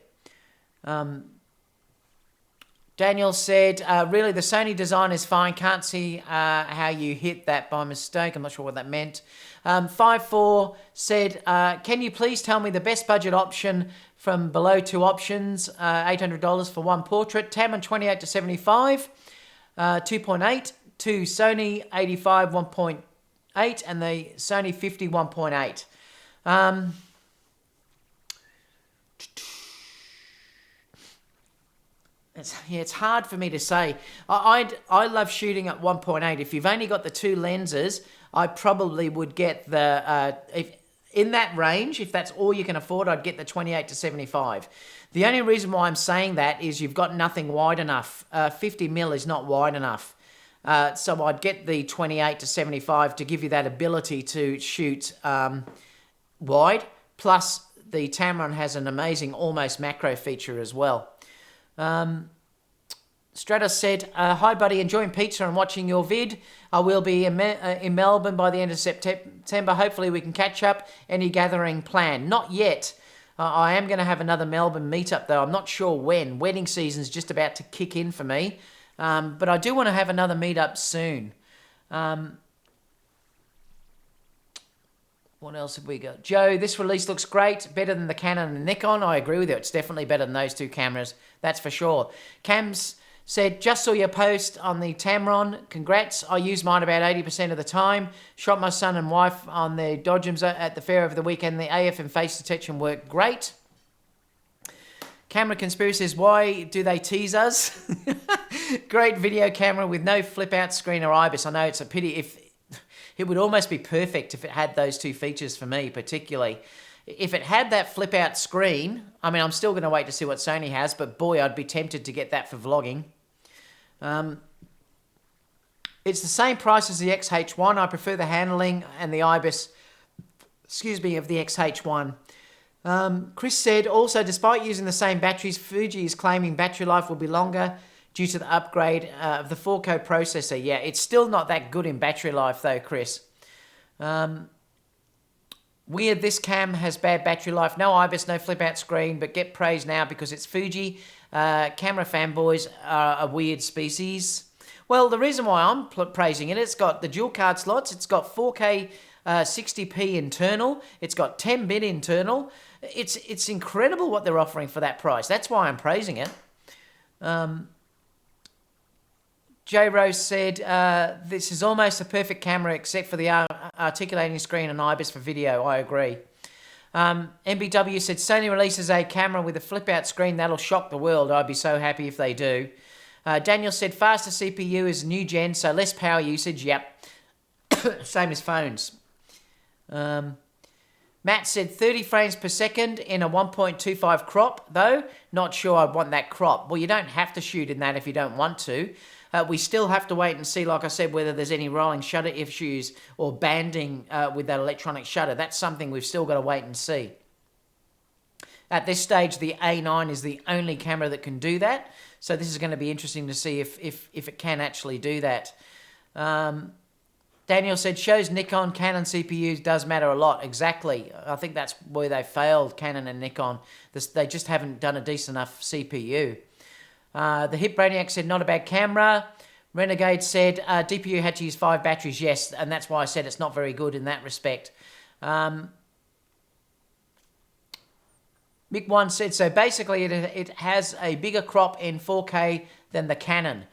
Daniel said, really, the Sony design is fine. Can't see how you hit that by mistake. I'm not sure what that meant. 5-4 said, can you please tell me the best budget option from below two options? $800 for one portrait. Tamron 28-75, 2.8. Two Sony 85, 1.8. And the Sony 50, 1.8. It's hard for me to say. I love shooting at 1.8. If you've only got the two lenses, I probably would get the in that range, if that's all you can afford, I'd get the 28 to 75. The only reason why I'm saying that is you've got nothing wide enough. 50mm is not wide enough. So I'd get the 28 to 75 to give you that ability to shoot wide. Plus, the Tamron has an amazing almost macro feature as well. Stratos said, hi buddy, enjoying pizza and watching your vid. I will be in Melbourne by the end of September. Hopefully we can catch up. Any gathering plan? Not yet. I am going to have another Melbourne meetup though. I'm not sure when. Wedding season's just about to kick in for me. But I do want to have another meetup soon. What else have we got? Joe, this release looks great. Better than the Canon and Nikon. I agree with you. It's definitely better than those two cameras. That's for sure. Cams said, just saw your post on the Tamron. Congrats. I use mine about 80% of the time. Shot my son and wife on the Dodgems at the fair over the weekend. The AF and face detection worked great. Camera Conspiracy says, why do they tease us? Great video camera with no flip-out screen or IBIS. I know it's a pity. It would almost be perfect if it had those two features for me, particularly. If it had that flip-out screen, I mean, I'm still going to wait to see what Sony has, but boy, I'd be tempted to get that for vlogging. It's the same price as the XH1. I prefer the handling and the IBIS, of the XH1. Chris said, also, despite using the same batteries, Fuji is claiming battery life will be longer due to the upgrade of the 4K processor. Yeah, it's still not that good in battery life though, Chris. Weird, this cam has bad battery life. No IBIS, no flip-out screen, but get praise now because it's Fuji. Camera fanboys are a weird species. Well, the reason why I'm praising it, it's got the dual card slots, it's got 4K 60p internal, it's got 10-bit internal. It's incredible what they're offering for that price. That's why I'm praising it. J Rose said, this is almost a perfect camera except for the articulating screen and IBIS for video. I agree. MBW said, Sony releases a camera with a flip-out screen. That'll shock the world. I'd be so happy if they do. Daniel said, faster CPU is new gen, so less power usage. Yep. Same as phones. Matt said 30 frames per second in a 1.25 crop, though. Not sure I'd want that crop. Well, you don't have to shoot in that if you don't want to. We still have to wait and see, like I said, whether there's any rolling shutter issues or banding with that electronic shutter. That's something we've still got to wait and see. At this stage, the A9 is the only camera that can do that. So this is going to be interesting to see if it can actually do that. Daniel said, shows Nikon, Canon CPUs does matter a lot. Exactly. I think that's where they failed, Canon and Nikon. They just haven't done a decent enough CPU. The Hip Brainiac said, not a bad camera. Renegade said, DPU had to use 5 batteries. Yes, and that's why I said it's not very good in that respect. Mick1 said, so basically it has a bigger crop in 4K than the Canon.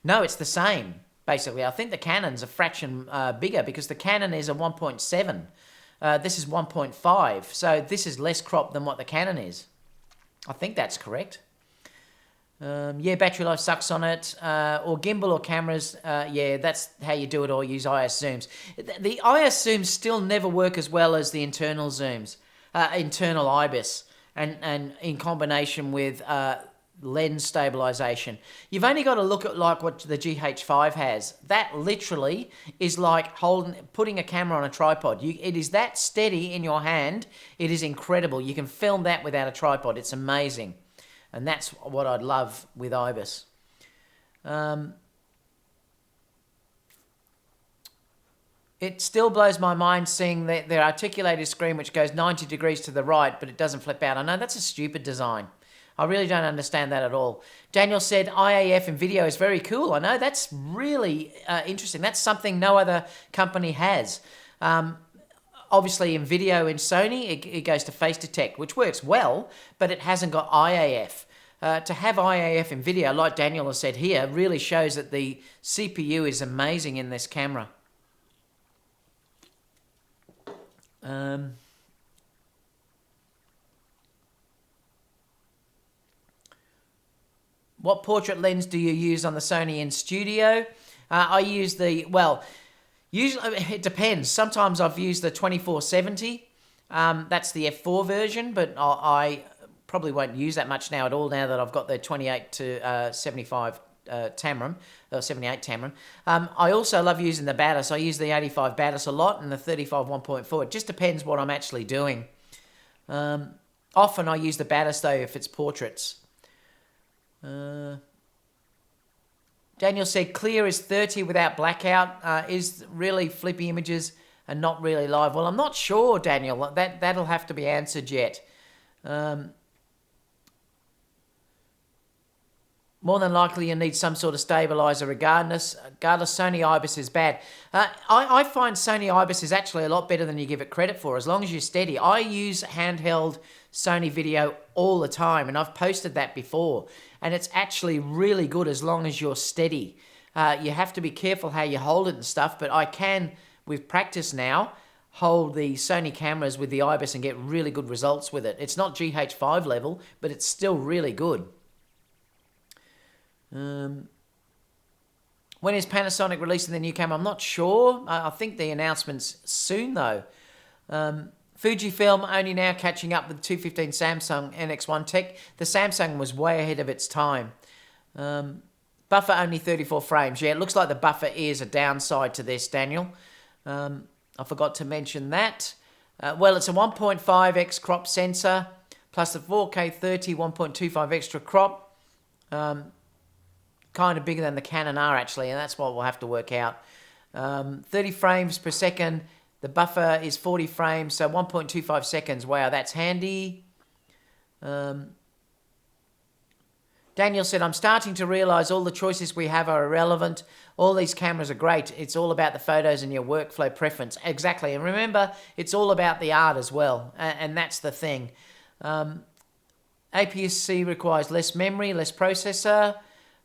No, it's the same, basically. I think the Canon's a fraction bigger because the Canon is a 1.7. This is 1.5, so this is less crop than what the Canon is. I think that's correct. Yeah, battery life sucks on it. Or gimbal or cameras, yeah, that's how you do it, or use IS zooms. The IS zooms still never work as well as the internal zooms, internal IBIS, and in combination with lens stabilization. You've only got to look at like what the GH5 has. That literally is like putting a camera on a tripod. It is that steady in your hand. It is incredible. You can film that without a tripod. It's amazing. And that's what I'd love with IBIS. It still blows my mind seeing their articulated screen which goes 90 degrees to the right, but it doesn't flip out. I know that's a stupid design. I really don't understand that at all. Daniel said IAF in video is very cool. I know, that's really interesting. That's something no other company has. Obviously, in video in Sony, it goes to face detect, which works well, but it hasn't got IAF. To have IAF in video, like Daniel has said here, really shows that the CPU is amazing in this camera. What portrait lens do you use on the Sony in studio? I use the, well, usually it depends. Sometimes I've used the 2470 That's the F4 version, but I probably won't use that much now at all, now that I've got the 28 to 75 Tamron, or 78 Tamron. I also love using the Batis. I use the 85 Batis a lot and the 35 1.4. It just depends what I'm actually doing. Often I use the Batis though if it's portraits. Daniel said clear is 30 without blackout. Is really flippy images and not really live. Well, I'm not sure, Daniel. That'll have to be answered yet. More than likely, you need some sort of stabilizer regardless. Sony IBIS is bad. I find Sony IBIS is actually a lot better than you give it credit for, as long as you're steady. I use handheld Sony video all the time, and I've posted that before. And it's actually really good as long as you're steady. You have to be careful how you hold it and stuff, but I can, with practice now, hold the Sony cameras with the IBIS and get really good results with it. It's not GH5 level, but it's still really good. When is Panasonic releasing the new camera? I'm not sure. I think the announcement's soon, though. Fujifilm only now catching up with 215 Samsung NX1 tech. The Samsung was way ahead of its time. Buffer only 34 frames. Yeah, it looks like the buffer is a downside to this, Daniel. I forgot to mention that. Well, it's a 1.5x crop sensor, plus the 4K 30 1.25 extra crop. Kind of bigger than the Canon R actually, and that's what we'll have to work out. 30 frames per second. The buffer is 40 frames, so 1.25 seconds. Wow, that's handy. Daniel said, I'm starting to realise all the choices we have are irrelevant. All these cameras are great. It's all about the photos and your workflow preference. Exactly. And remember, it's all about the art as well. And that's the thing. APS-C requires less memory, less processor.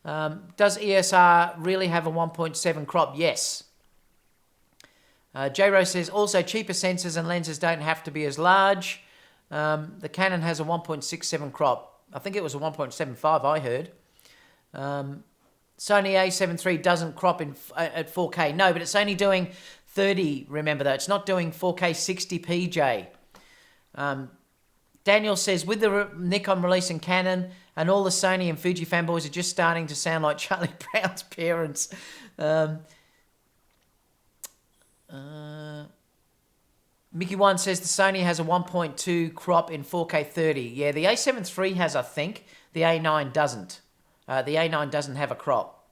Does ESR really have a 1.7 crop? Yes. J-Rose says, also cheaper sensors and lenses don't have to be as large. The Canon has a 1.67 crop. I think it was a 1.75 I heard. Sony A7 III doesn't crop at 4K. No, but it's only doing 30, remember though. It's not doing 4K 60p, J. Daniel says, with the Nikon releasing Canon and all the Sony and Fuji fanboys are just starting to sound like Charlie Brown's parents. Mickey One says the Sony has a 1.2 crop in 4K 30. Yeah, the A7 III has, I think. The A9 doesn't. The A9 doesn't have a crop.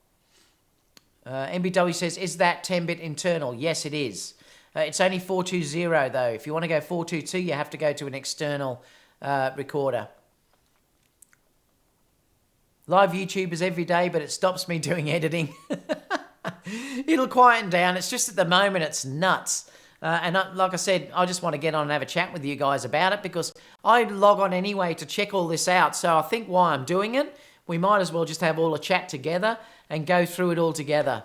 MBW says, is that 10-bit internal? Yes, it is. It's only 420 though. If you want to go 422, you have to go to an external recorder. Live YouTubers every day, but it stops me doing editing. It'll quieten down. It's just at the moment, it's nuts. Like I said, I just want to get on and have a chat with you guys about it because I log on anyway to check all this out. So I think while I'm doing it, we might as well just have all a chat together and go through it all together.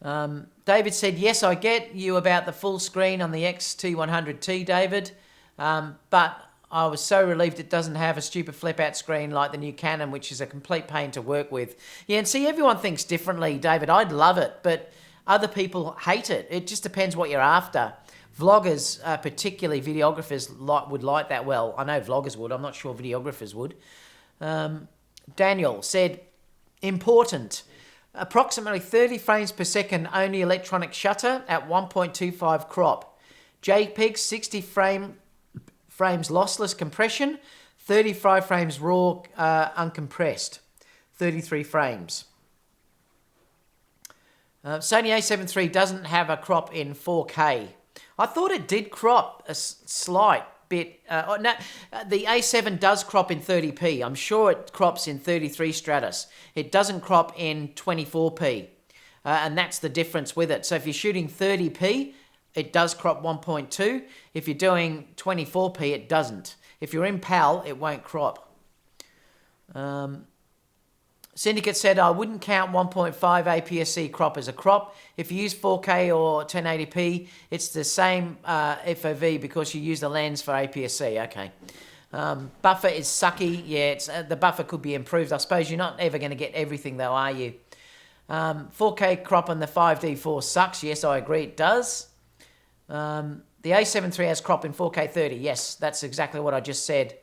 David said, yes, I get you about the full screen on the X-T100T, David. But I was so relieved it doesn't have a stupid flip-out screen like the new Canon, which is a complete pain to work with. Yeah, and see, everyone thinks differently, David. I'd love it, but other people hate it. It just depends what you're after. Vloggers, particularly videographers, would like that. Well, I know vloggers would. I'm not sure videographers would. Daniel said, important. Approximately 30 frames per second only electronic shutter at 1.25 crop. JPEG 60 frames lossless compression, 35 frames raw uncompressed, 33 frames. Sony A7 III doesn't have a crop in 4K. I thought it did crop a slight bit. No, the A7 does crop in 30p. I'm sure it crops in 33 Stratus. It doesn't crop in 24p. And that's the difference with it. So if you're shooting 30p, it does crop 1.2. If you're doing 24p, it doesn't. If you're in PAL, it won't crop. Syndicate said, I wouldn't count 1.5 APS-C crop as a crop. If you use 4K or 1080p, it's the same FOV because you use the lens for APS-C. Okay. Buffer is sucky. Yeah, the buffer could be improved. I suppose you're not ever going to get everything though, are you? 4K crop on the 5D4 sucks. Yes, I agree, it does. The A7 III has crop in 4K 30. Yes, that's exactly what I just said.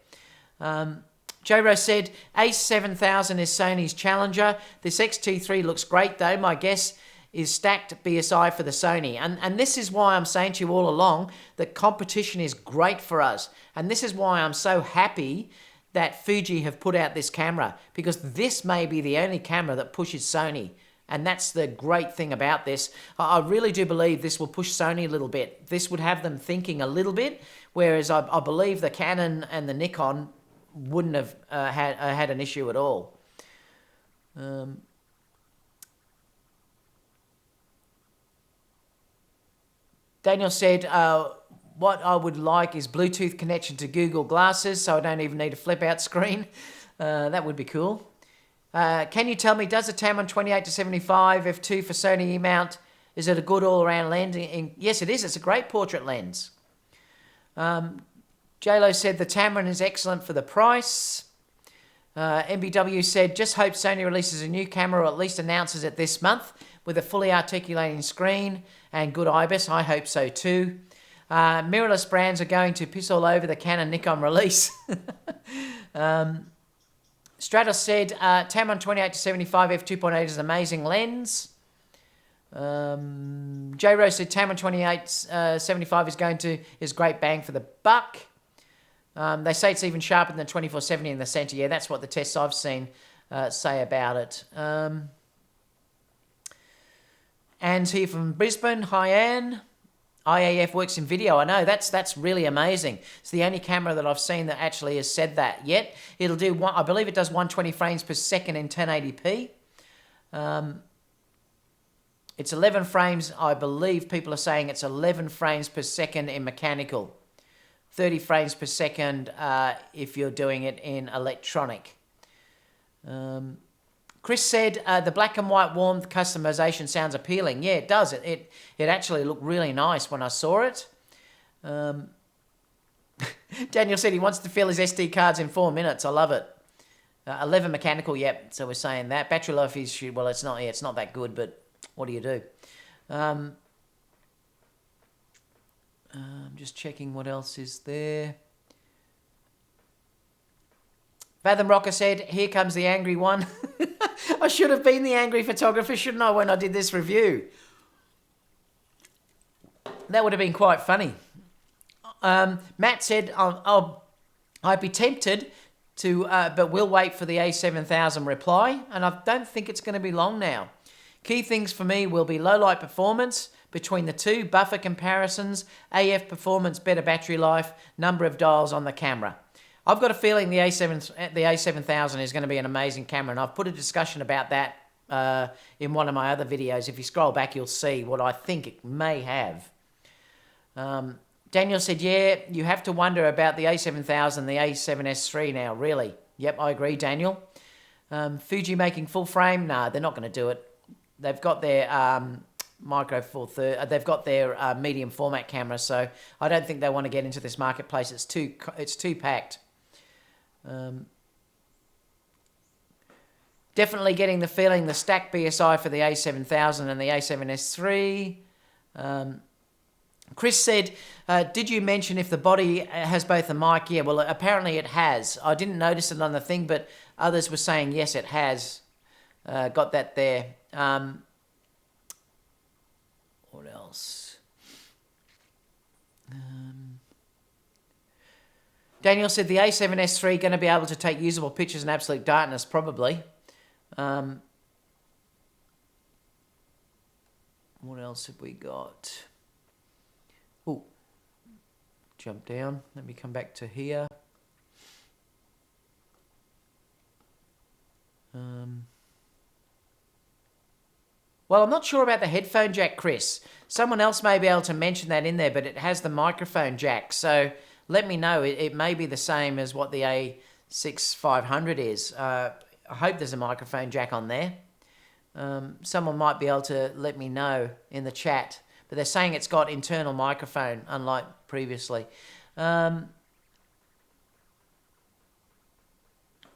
J-Rose said, A7000 is Sony's challenger. This X-T3 looks great though. My guess is stacked BSI for the Sony. And this is why I'm saying to you all along that competition is great for us. And this is why I'm so happy that Fuji have put out this camera, because this may be the only camera that pushes Sony. And that's the great thing about this. I really do believe this will push Sony a little bit. This would have them thinking a little bit, whereas I believe the Canon and the Nikon wouldn't have had an issue at all. Daniel said, what I would like is Bluetooth connection to Google Glasses, so I don't even need a flip-out screen. That would be cool. Can you tell me, does the Tamron 28-75 f2 for Sony E-mount, is it a good all-around lens? Yes, it is. It's a great portrait lens. JLo said the Tamron is excellent for the price. MBW said, just hope Sony releases a new camera or at least announces it this month with a fully articulating screen and good IBIS. I hope so too. Mirrorless brands are going to piss all over the Canon Nikon release. Stratos said, Tamron 28-75 f2.8 is an amazing lens. J-Rose said Tamron 28-75 is great bang for the buck. They say it's even sharper than the 24-70 in the centre. Yeah, that's what the tests I've seen say about it. Anne's here from Brisbane. Hi, Anne. IAF works in video. I know, that's really amazing. It's the only camera that I've seen that actually has said that yet. It'll do, I believe it does 120 frames per second in 1080p. It's 11 frames, I believe people are saying it's 11 frames per second in mechanical. 30 frames per second if you're doing it in electronic. Chris said the black and white warmth customization sounds appealing. Yeah, it does. It actually looked really nice when I saw it. Daniel said he wants to fill his SD cards in 4 minutes. I love it. 11 mechanical, yep. So we're saying that. Battery life is, well, it's not that good, but what do you do? I'm just checking what else is there. Fathom Rocker said, here comes the angry one. I should have been the angry photographer, shouldn't I, when I did this review? That would have been quite funny. Matt said, I'd be tempted to, but we'll wait for the A7000 reply, and I don't think it's going to be long now. Key things for me will be low light performance between the two, buffer comparisons, AF performance, better battery life, number of dials on the camera. I've got a feeling the A7000 is going to be an amazing camera, and I've put a discussion about that in one of my other videos. If you scroll back, you'll see what I think it may have. Daniel said, yeah, you have to wonder about the A7000, the A7S3 now, really. Yep, I agree, Daniel. Fuji making full frame? Nah, they're not going to do it. They've got their micro four third. They've got their medium format camera, so I don't think they want to get into this marketplace. It's too packed. Definitely getting the feeling the stacked BSI for the A7000 and the A7S3. Chris said, did you mention if the body has both a mic? Yeah, well, apparently it has. I didn't notice it on the thing, but others were saying, yes, it has. Got that there. What else? Daniel said the A7S3 going to be able to take usable pictures in absolute darkness, probably. What else have we got? Oh, jump down. Let me come back to here. Well, I'm not sure about the headphone jack, Chris. Someone else may be able to mention that in there, but it has the microphone jack. So let me know. It may be the same as what the A6500 is. I hope there's a microphone jack on there. Someone might be able to let me know in the chat. But they're saying it's got internal microphone, unlike previously.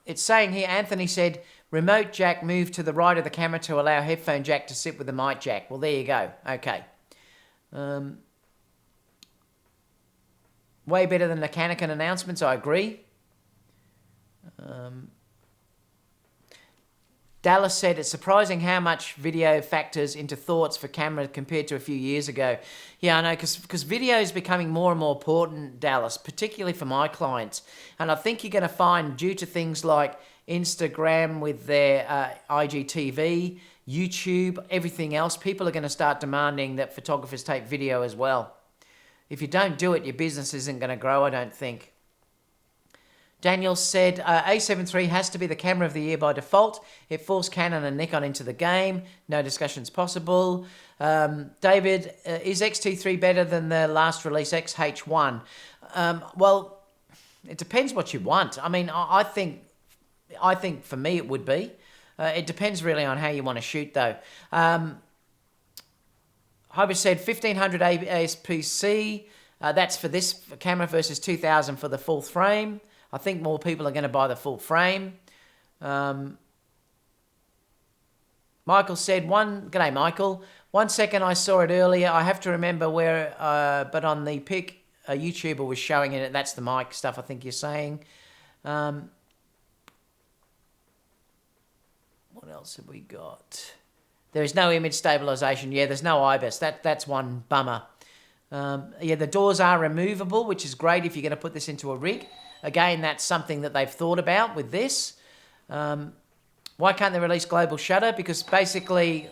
It's saying here, Anthony said, remote jack move to the right of the camera to allow headphone jack to sit with the mic jack. Well, there you go. Okay. Way better than the Canon announcements, I agree. Dallas said, it's surprising how much video factors into thoughts for camera compared to a few years ago. Yeah, I know, because video is becoming more and more important, Dallas, particularly for my clients. And I think you're going to find, due to things like Instagram with their IGTV, YouTube, everything else, people are going to start demanding that photographers take video as well. If you don't do it, your business isn't going to grow, I don't think. Daniel said, A7 III has to be the camera of the year by default. It forced Canon and Nikon into the game. No discussions possible. David, is X-T3 better than the last release XH1? Well, it depends what you want. I mean, I think for me it would be. It depends really on how you want to shoot, though. Hober said 1500 ASPC. That's for this camera versus 2000 for the full frame. I think more people are going to buy the full frame. Michael said, G'day, Michael. 1 second, I saw it earlier. I have to remember where, but on the pic, a YouTuber was showing it. That's the mic stuff I think you're saying. What else have we got? There is no image stabilization. Yeah, there's no IBIS. That's one bummer. Yeah, the doors are removable, which is great if you're going to put this into a rig. Again, that's something that they've thought about with this. Why can't they release global shutter? Because basically,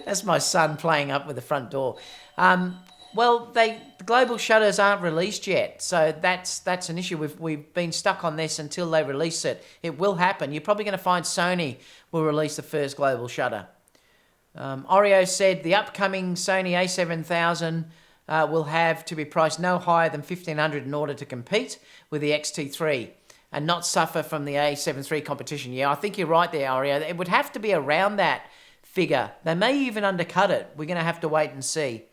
that's my son playing up with the front door. Well, the global shutters aren't released yet, so that's an issue. We've been stuck on this until they release it. It will happen. You're probably going to find Sony will release the first global shutter. Oreo said the upcoming Sony A7000 will have to be priced no higher than $1,500 in order to compete with the X-T3 and not suffer from the A7 III competition. Yeah, I think you're right there, Oreo. It would have to be around that figure. They may even undercut it. We're going to have to wait and see.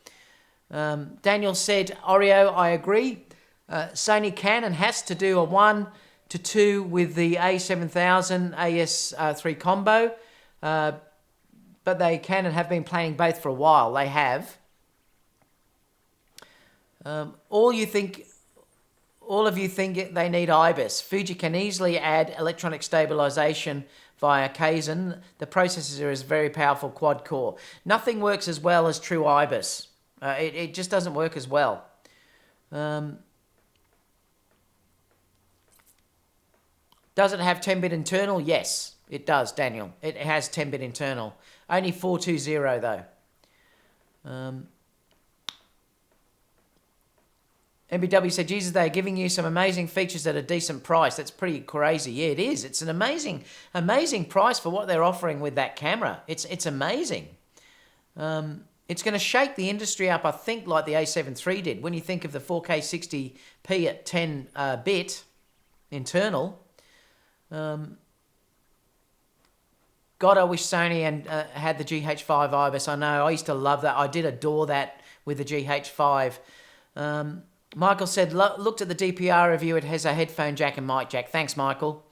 Daniel said, Oreo, I agree. Sony can and has to do a 1-to-2 with the A7000 AS3 combo, but they can and have been planning both for a while. They have. All of you think they need IBIS. Fuji can easily add electronic stabilization via Kaizen. The processor is very powerful quad core. Nothing works as well as true IBIS. It just doesn't work as well. Does it have 10-bit internal? Yes, it does, Daniel. It has 10-bit internal. Only 420 though. MBW said, Jesus, they're giving you some amazing features at a decent price. That's pretty crazy. Yeah, it is. It's an amazing price for what they're offering with that camera. It's amazing. It's going to shake the industry up, I think, like the A7 III did. When you think of the 4K 60p at 10-bit internal. God, I wish Sony had the GH5 IBIS. I know, I used to love that. I did adore that with the GH5. Michael said, looked at the DPR review. It has a headphone jack and mic jack. Thanks, Michael.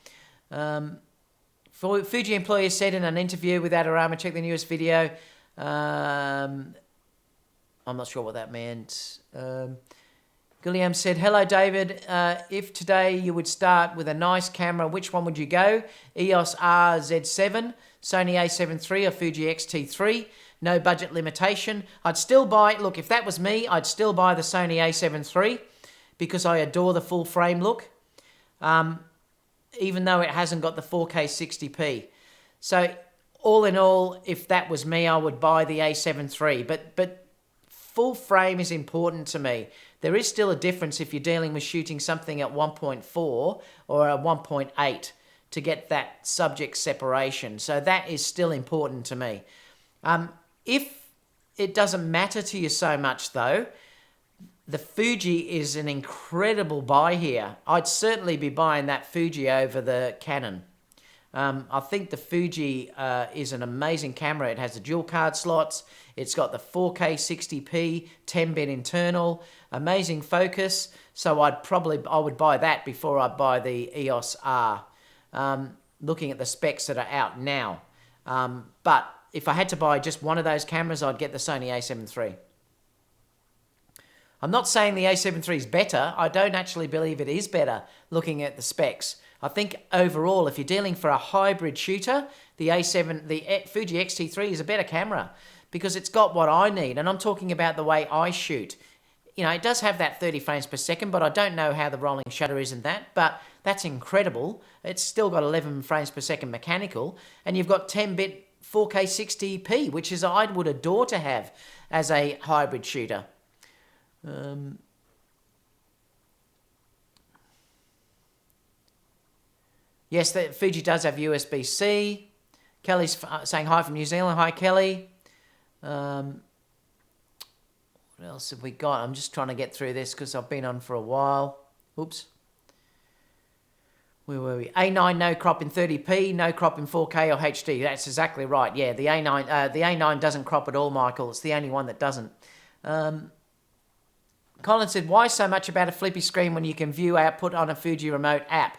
Fuji employee said in an interview with Adorama, check the newest video. I'm not sure what that meant. Gilliam said, hello, David. If today you would start with a nice camera, which one would you go? EOS RZ7, Sony A7 III, or Fuji X-T3? No budget limitation. I'd still buy, look, if that was me, I'd still buy the Sony A7 III because I adore the full frame look, even though it hasn't got the 4K 60p. So all in all, if that was me, I would buy the A7 III. But full frame is important to me. There is still a difference if you're dealing with shooting something at 1.4 or a 1.8 to get that subject separation. So that is still important to me. If it doesn't matter to you so much, though, the Fuji is an incredible buy here. I'd certainly be buying that Fuji over the Canon. I think the Fuji is an amazing camera. It has the dual card slots. It's got the 4K 60p, 10-bit internal, amazing focus. So I would buy that before I buy the EOS R. Looking at the specs that are out now. But if I had to buy just one of those cameras, I'd get the Sony A7 III. I'm not saying the A7 III is better. I don't actually believe it is better looking at the specs. I think overall, if you're dealing for a hybrid shooter, the Fuji X-T3 is a better camera because it's got what I need. And I'm talking about the way I shoot. You know, it does have that 30 frames per second, but I don't know how the rolling shutter is in that. But that's incredible. It's still got 11 frames per second mechanical. And you've got 10-bit 4K 60p, which is I would adore to have as a hybrid shooter. Yes, the Fuji does have USB-C. Kelly's saying hi from New Zealand. Hi, Kelly. What else have we got? I'm just trying to get through this because I've been on for a while. Oops. Where were we? A9 no crop in 30p, no crop in 4K or HD. That's exactly right. Yeah, the A9 doesn't crop at all, Michael. It's the only one that doesn't. Colin said, why so much about a flippy screen when you can view output on a Fuji remote app?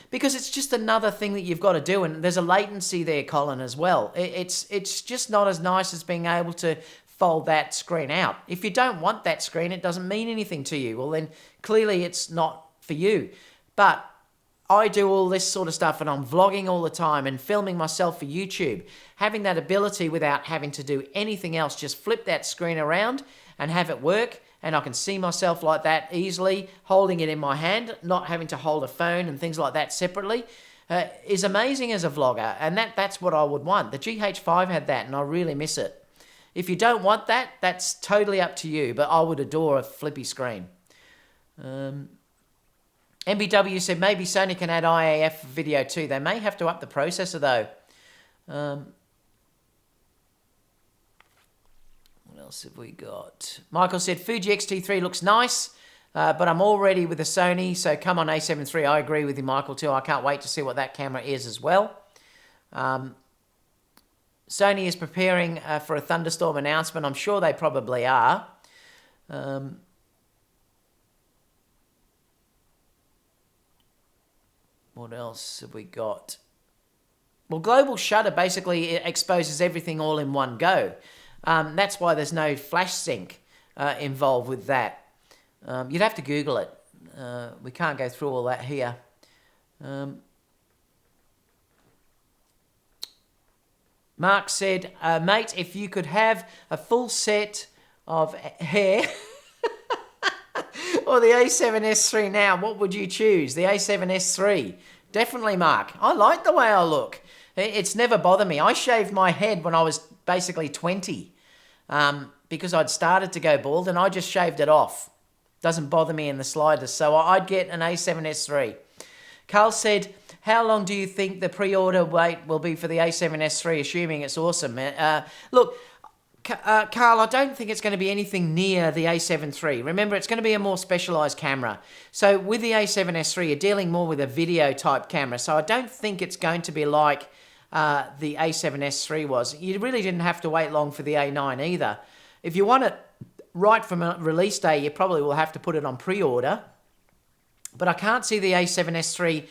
Because it's just another thing that you've got to do, and there's a latency there, Colin, as well. It's just not as nice as being able to fold that screen out. If you don't want that screen, it doesn't mean anything to you. Well, then clearly it's not for you. But I do all this sort of stuff, and I'm vlogging all the time and filming myself for YouTube. Having that ability without having to do anything else, just flip that screen around and have it work, and I can see myself like that easily, holding it in my hand, not having to hold a phone and things like that separately, is amazing as a vlogger, and that's what I would want. The GH5 had that, and I really miss it. If you don't want that, that's totally up to you, but I would adore a flippy screen. MBW said maybe Sony can add IAF video too. They may have to up the processor though. What else have we got? Michael said Fuji X-T3 looks nice, but I'm already with a Sony, so come on A7 III. I agree with you, Michael, too. I can't wait to see what that camera is as well. Sony is preparing for a thunderstorm announcement. I'm sure they probably are. What else have we got? Well, global shutter basically exposes everything all in one go. That's why there's no flash sync involved with that. You'd have to Google it. We can't go through all that here. Mark said, mate, if you could have a full set of hair or the A7S III now, what would you choose? The A7S III. Definitely, Mark. I like the way I look. It's never bothered me. I shaved my head when I was basically 20 because I'd started to go bald, and I just shaved it off. Doesn't bother me in the slightest. So I'd get an A7S III. Carl said, how long do you think the pre-order wait will be for the A7S III, assuming it's awesome? Look, Carl, I don't think it's going to be anything near the A7 III. Remember, it's going to be a more specialised camera. So with the A7S III, you're dealing more with a video type camera. So I don't think it's going to be like the A7S III was. You really didn't have to wait long for the A9 either. If you want it right from a release day, you probably will have to put it on pre-order. But I can't see the A7S III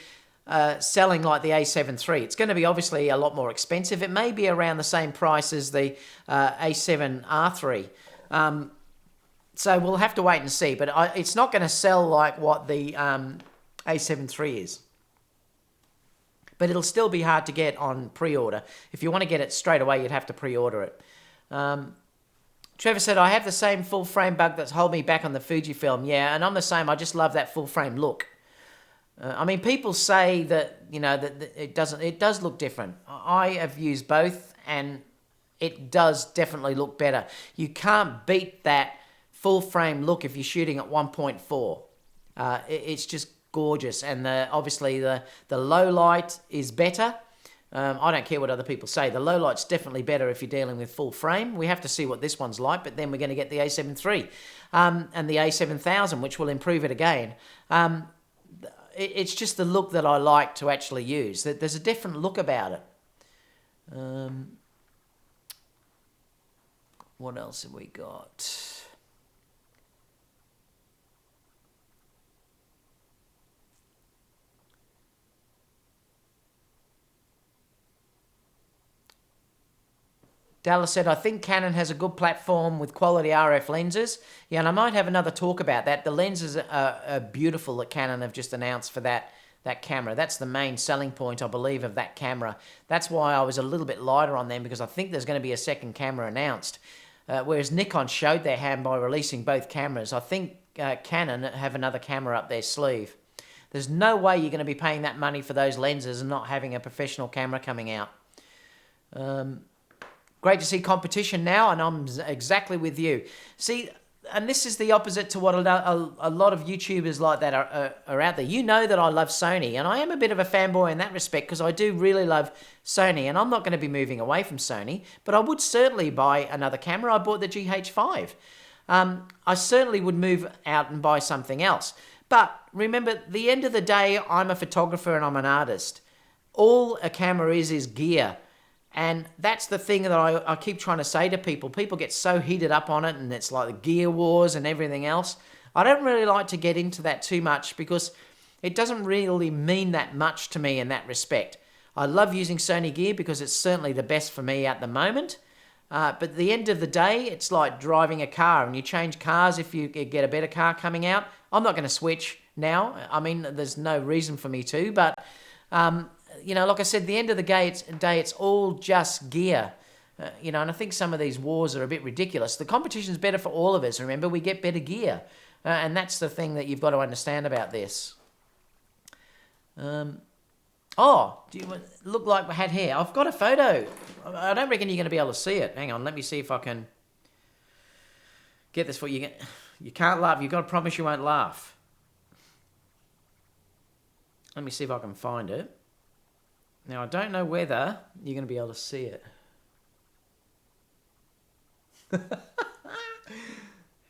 selling like the A7 III. It's going to be obviously a lot more expensive. It may be around the same price as the A7R3. So we'll have to wait and see. But it's not going to sell like what the A7 III is. But it'll still be hard to get on pre-order. If you want to get it straight away, you'd have to pre-order it. Trevor said, I have the same full frame bug that's holding me back on the Fujifilm. Yeah, and I'm the same. I just love that full frame look. I mean, people say that, you know, that it does look different. I have used both, and it does definitely look better. You can't beat that full frame look if you're shooting at 1.4. It's just gorgeous, and obviously the low light is better. I don't care what other people say. The low light's definitely better if you're dealing with full frame. We have to see what this one's like, but then we're going to get the A7 III and the A7000, which will improve it again. It's just the look that I like to actually use. There's a different look about it. What else have we got? Dallas said, I think Canon has a good platform with quality RF lenses. Yeah, and I might have another talk about that. The lenses are beautiful that Canon have just announced for that camera. That's the main selling point, I believe, of that camera. That's why I was a little bit lighter on them, because I think there's going to be a second camera announced. Whereas Nikon showed their hand by releasing both cameras. I think Canon have another camera up their sleeve. There's no way you're going to be paying that money for those lenses and not having a professional camera coming out. Great to see competition now, and I'm exactly with you. See, and this is the opposite to what a lot of YouTubers like that are out there. You know that I love Sony, and I am a bit of a fanboy in that respect, because I do really love Sony, and I'm not going to be moving away from Sony, but I would certainly buy another camera. I bought the GH5. I certainly would move out and buy something else. But remember, at the end of the day, I'm a photographer and I'm an artist. All a camera is gear. And that's the thing that I keep trying to say to people. People get so heated up on it, and it's like the gear wars and everything else. I don't really like to get into that too much, because it doesn't really mean that much to me in that respect. I love using Sony gear because it's certainly the best for me at the moment. But at the end of the day, it's like driving a car, and you change cars if you get a better car coming out. I'm not going to switch now. I mean, there's no reason for me to, but you know, like I said, the end of the day, it's all just gear. You know, and I think some of these wars are a bit ridiculous. The competition's better for all of us. Remember, we get better gear. And that's the thing that you've got to understand about this. Oh, do you look like we had hair? I've got a photo. I don't reckon you're going to be able to see it. Hang on, let me see if I can get this for you. You can't laugh. You've got to promise you won't laugh. Let me see if I can find it. Now, I don't know whether you're going to be able to see it.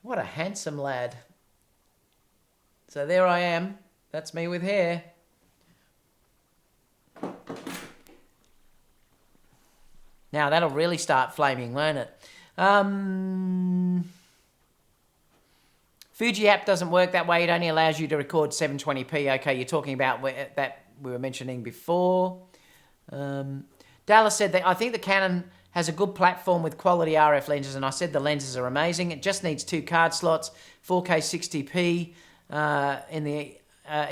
What a handsome lad. So there I am. That's me with hair. Now, that'll really start flaming, won't it? Fuji app doesn't work that way. It only allows you to record 720p. Okay, you're talking about that we were mentioning before. Dallas said that I think the Canon has a good platform with quality RF lenses, and I said the lenses are amazing. It just needs 2 card slots, 4K 60p in the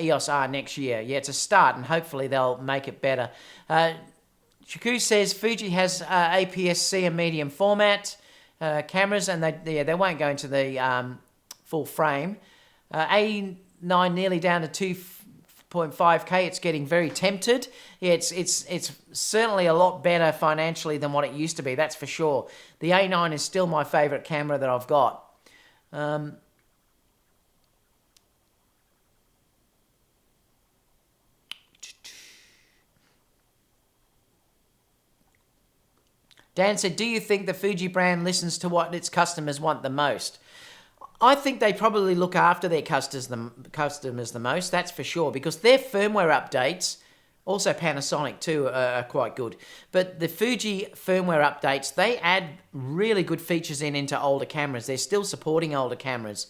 EOS R next year. Yeah, it's a start, and hopefully they'll make it better. Shaku says Fuji has APS-C and medium format cameras, and they won't go into the full frame. A9 nearly down to 2.5K. It's getting very tempted. Yeah, it's certainly a lot better financially than what it used to be. That's for sure. The A9 is still my favourite camera that I've got. Dan said, do you think the Fuji brand listens to what its customers want the most? I think they probably look after their customers the most, that's for sure, because their firmware updates, also Panasonic too, are quite good. But the Fuji firmware updates, they add really good features into older cameras. They're still supporting older cameras.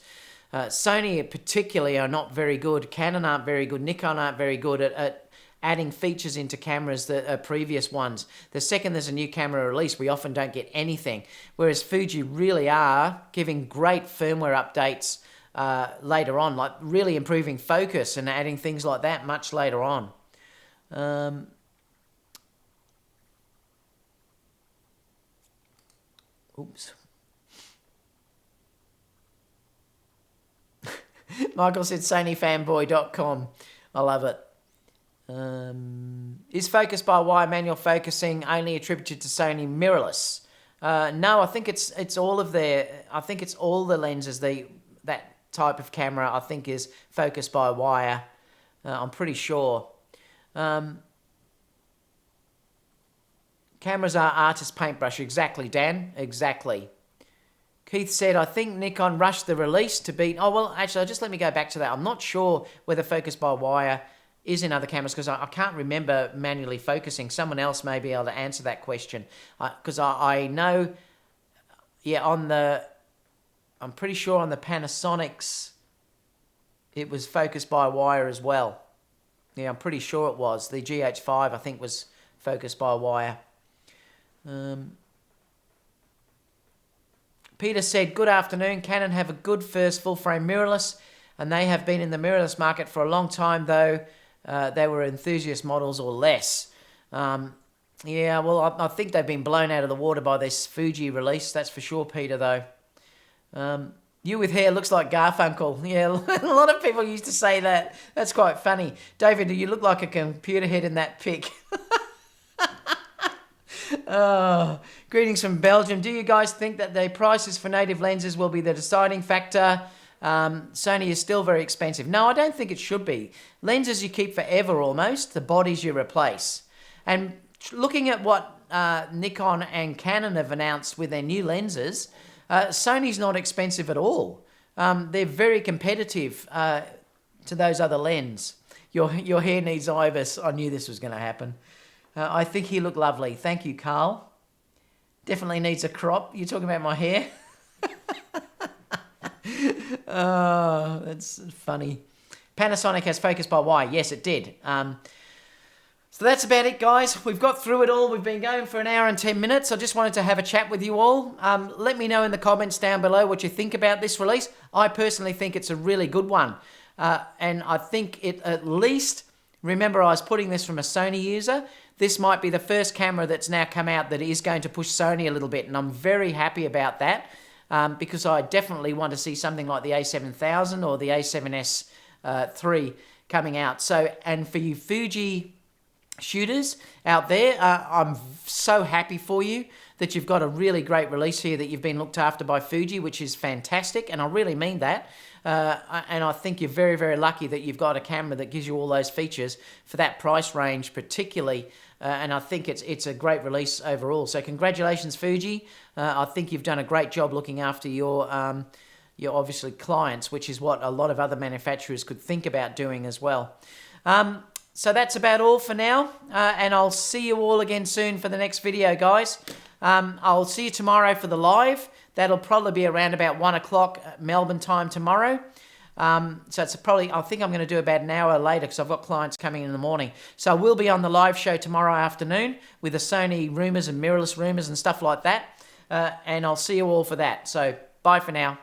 Sony particularly are not very good. Canon aren't very good. Nikon aren't very good at adding features into cameras that are previous ones. The second there's a new camera release, we often don't get anything. Whereas Fuji really are giving great firmware updates later on, like really improving focus and adding things like that much later on. Oops. Michael said SonyFanboy.com. I love it. Is focus by wire manual focusing only attributed to Sony mirrorless? No, I think it's all of their. I think it's all the lenses. That type of camera I think is focus by wire. I'm pretty sure. Cameras are artist paintbrush. Exactly, Dan. Exactly. Keith said, I think Nikon rushed the release to beat. Oh well, actually, just let me go back to that. I'm not sure whether focus by wire is in other cameras, because I can't remember manually focusing. Someone else may be able to answer that question. Because I know, yeah, I'm pretty sure on the Panasonics, it was focused by wire as well. Yeah, I'm pretty sure it was. The GH5, I think, was focused by wire. Peter said, good afternoon. Canon have a good first full-frame mirrorless, and they have been in the mirrorless market for a long time, though they were enthusiast models or less. Yeah, well, I think they've been blown out of the water by this Fuji release. That's for sure, Peter, though. You with hair looks like Garfunkel. Yeah, a lot of people used to say that. That's quite funny. David, you look like a computer head in that pic. Oh, greetings from Belgium. Do you guys think that the prices for native lenses will be the deciding factor? Sony is still very expensive. No, I don't think it should be. Lenses you keep forever almost, the bodies you replace. And looking at what Nikon and Canon have announced with their new lenses, Sony's not expensive at all. They're very competitive to those other lenses. Your hair needs Ibis. I knew this was going to happen. I think he looked lovely. Thank you, Carl. Definitely needs a crop. You're talking about my hair? Oh, that's funny. Panasonic has focus by wire. Yes, it did. So that's about it, guys. We've got through it all. We've been going for an hour and 10 minutes. I just wanted to have a chat with you all. Let me know in the comments down below what you think about this release. I personally think it's a really good one. And I think it at least, remember I was putting this from a Sony user. This might be the first camera that's now come out that is going to push Sony a little bit. And I'm very happy about that because I definitely want to see something like the A7000 or the A7S3 coming out. So, and for you Fuji shooters out there, I'm so happy for you that you've got a really great release here, that you've been looked after by Fuji, which is fantastic, and I really mean that. And I think you're very, very lucky that you've got a camera that gives you all those features for that price range particularly, and I think it's a great release overall. So congratulations, Fuji. I think you've done a great job looking after your obviously clients, which is what a lot of other manufacturers could think about doing as well. So that's about all for now, and I'll see you all again soon for the next video, guys. I'll see you tomorrow for the live. That'll probably be around about 1 o'clock Melbourne time tomorrow. So it's probably, I think I'm going to do about an hour later because I've got clients coming in the morning. So I will be on the live show tomorrow afternoon with the Sony rumours and mirrorless rumours and stuff like that. And I'll see you all for that. So bye for now.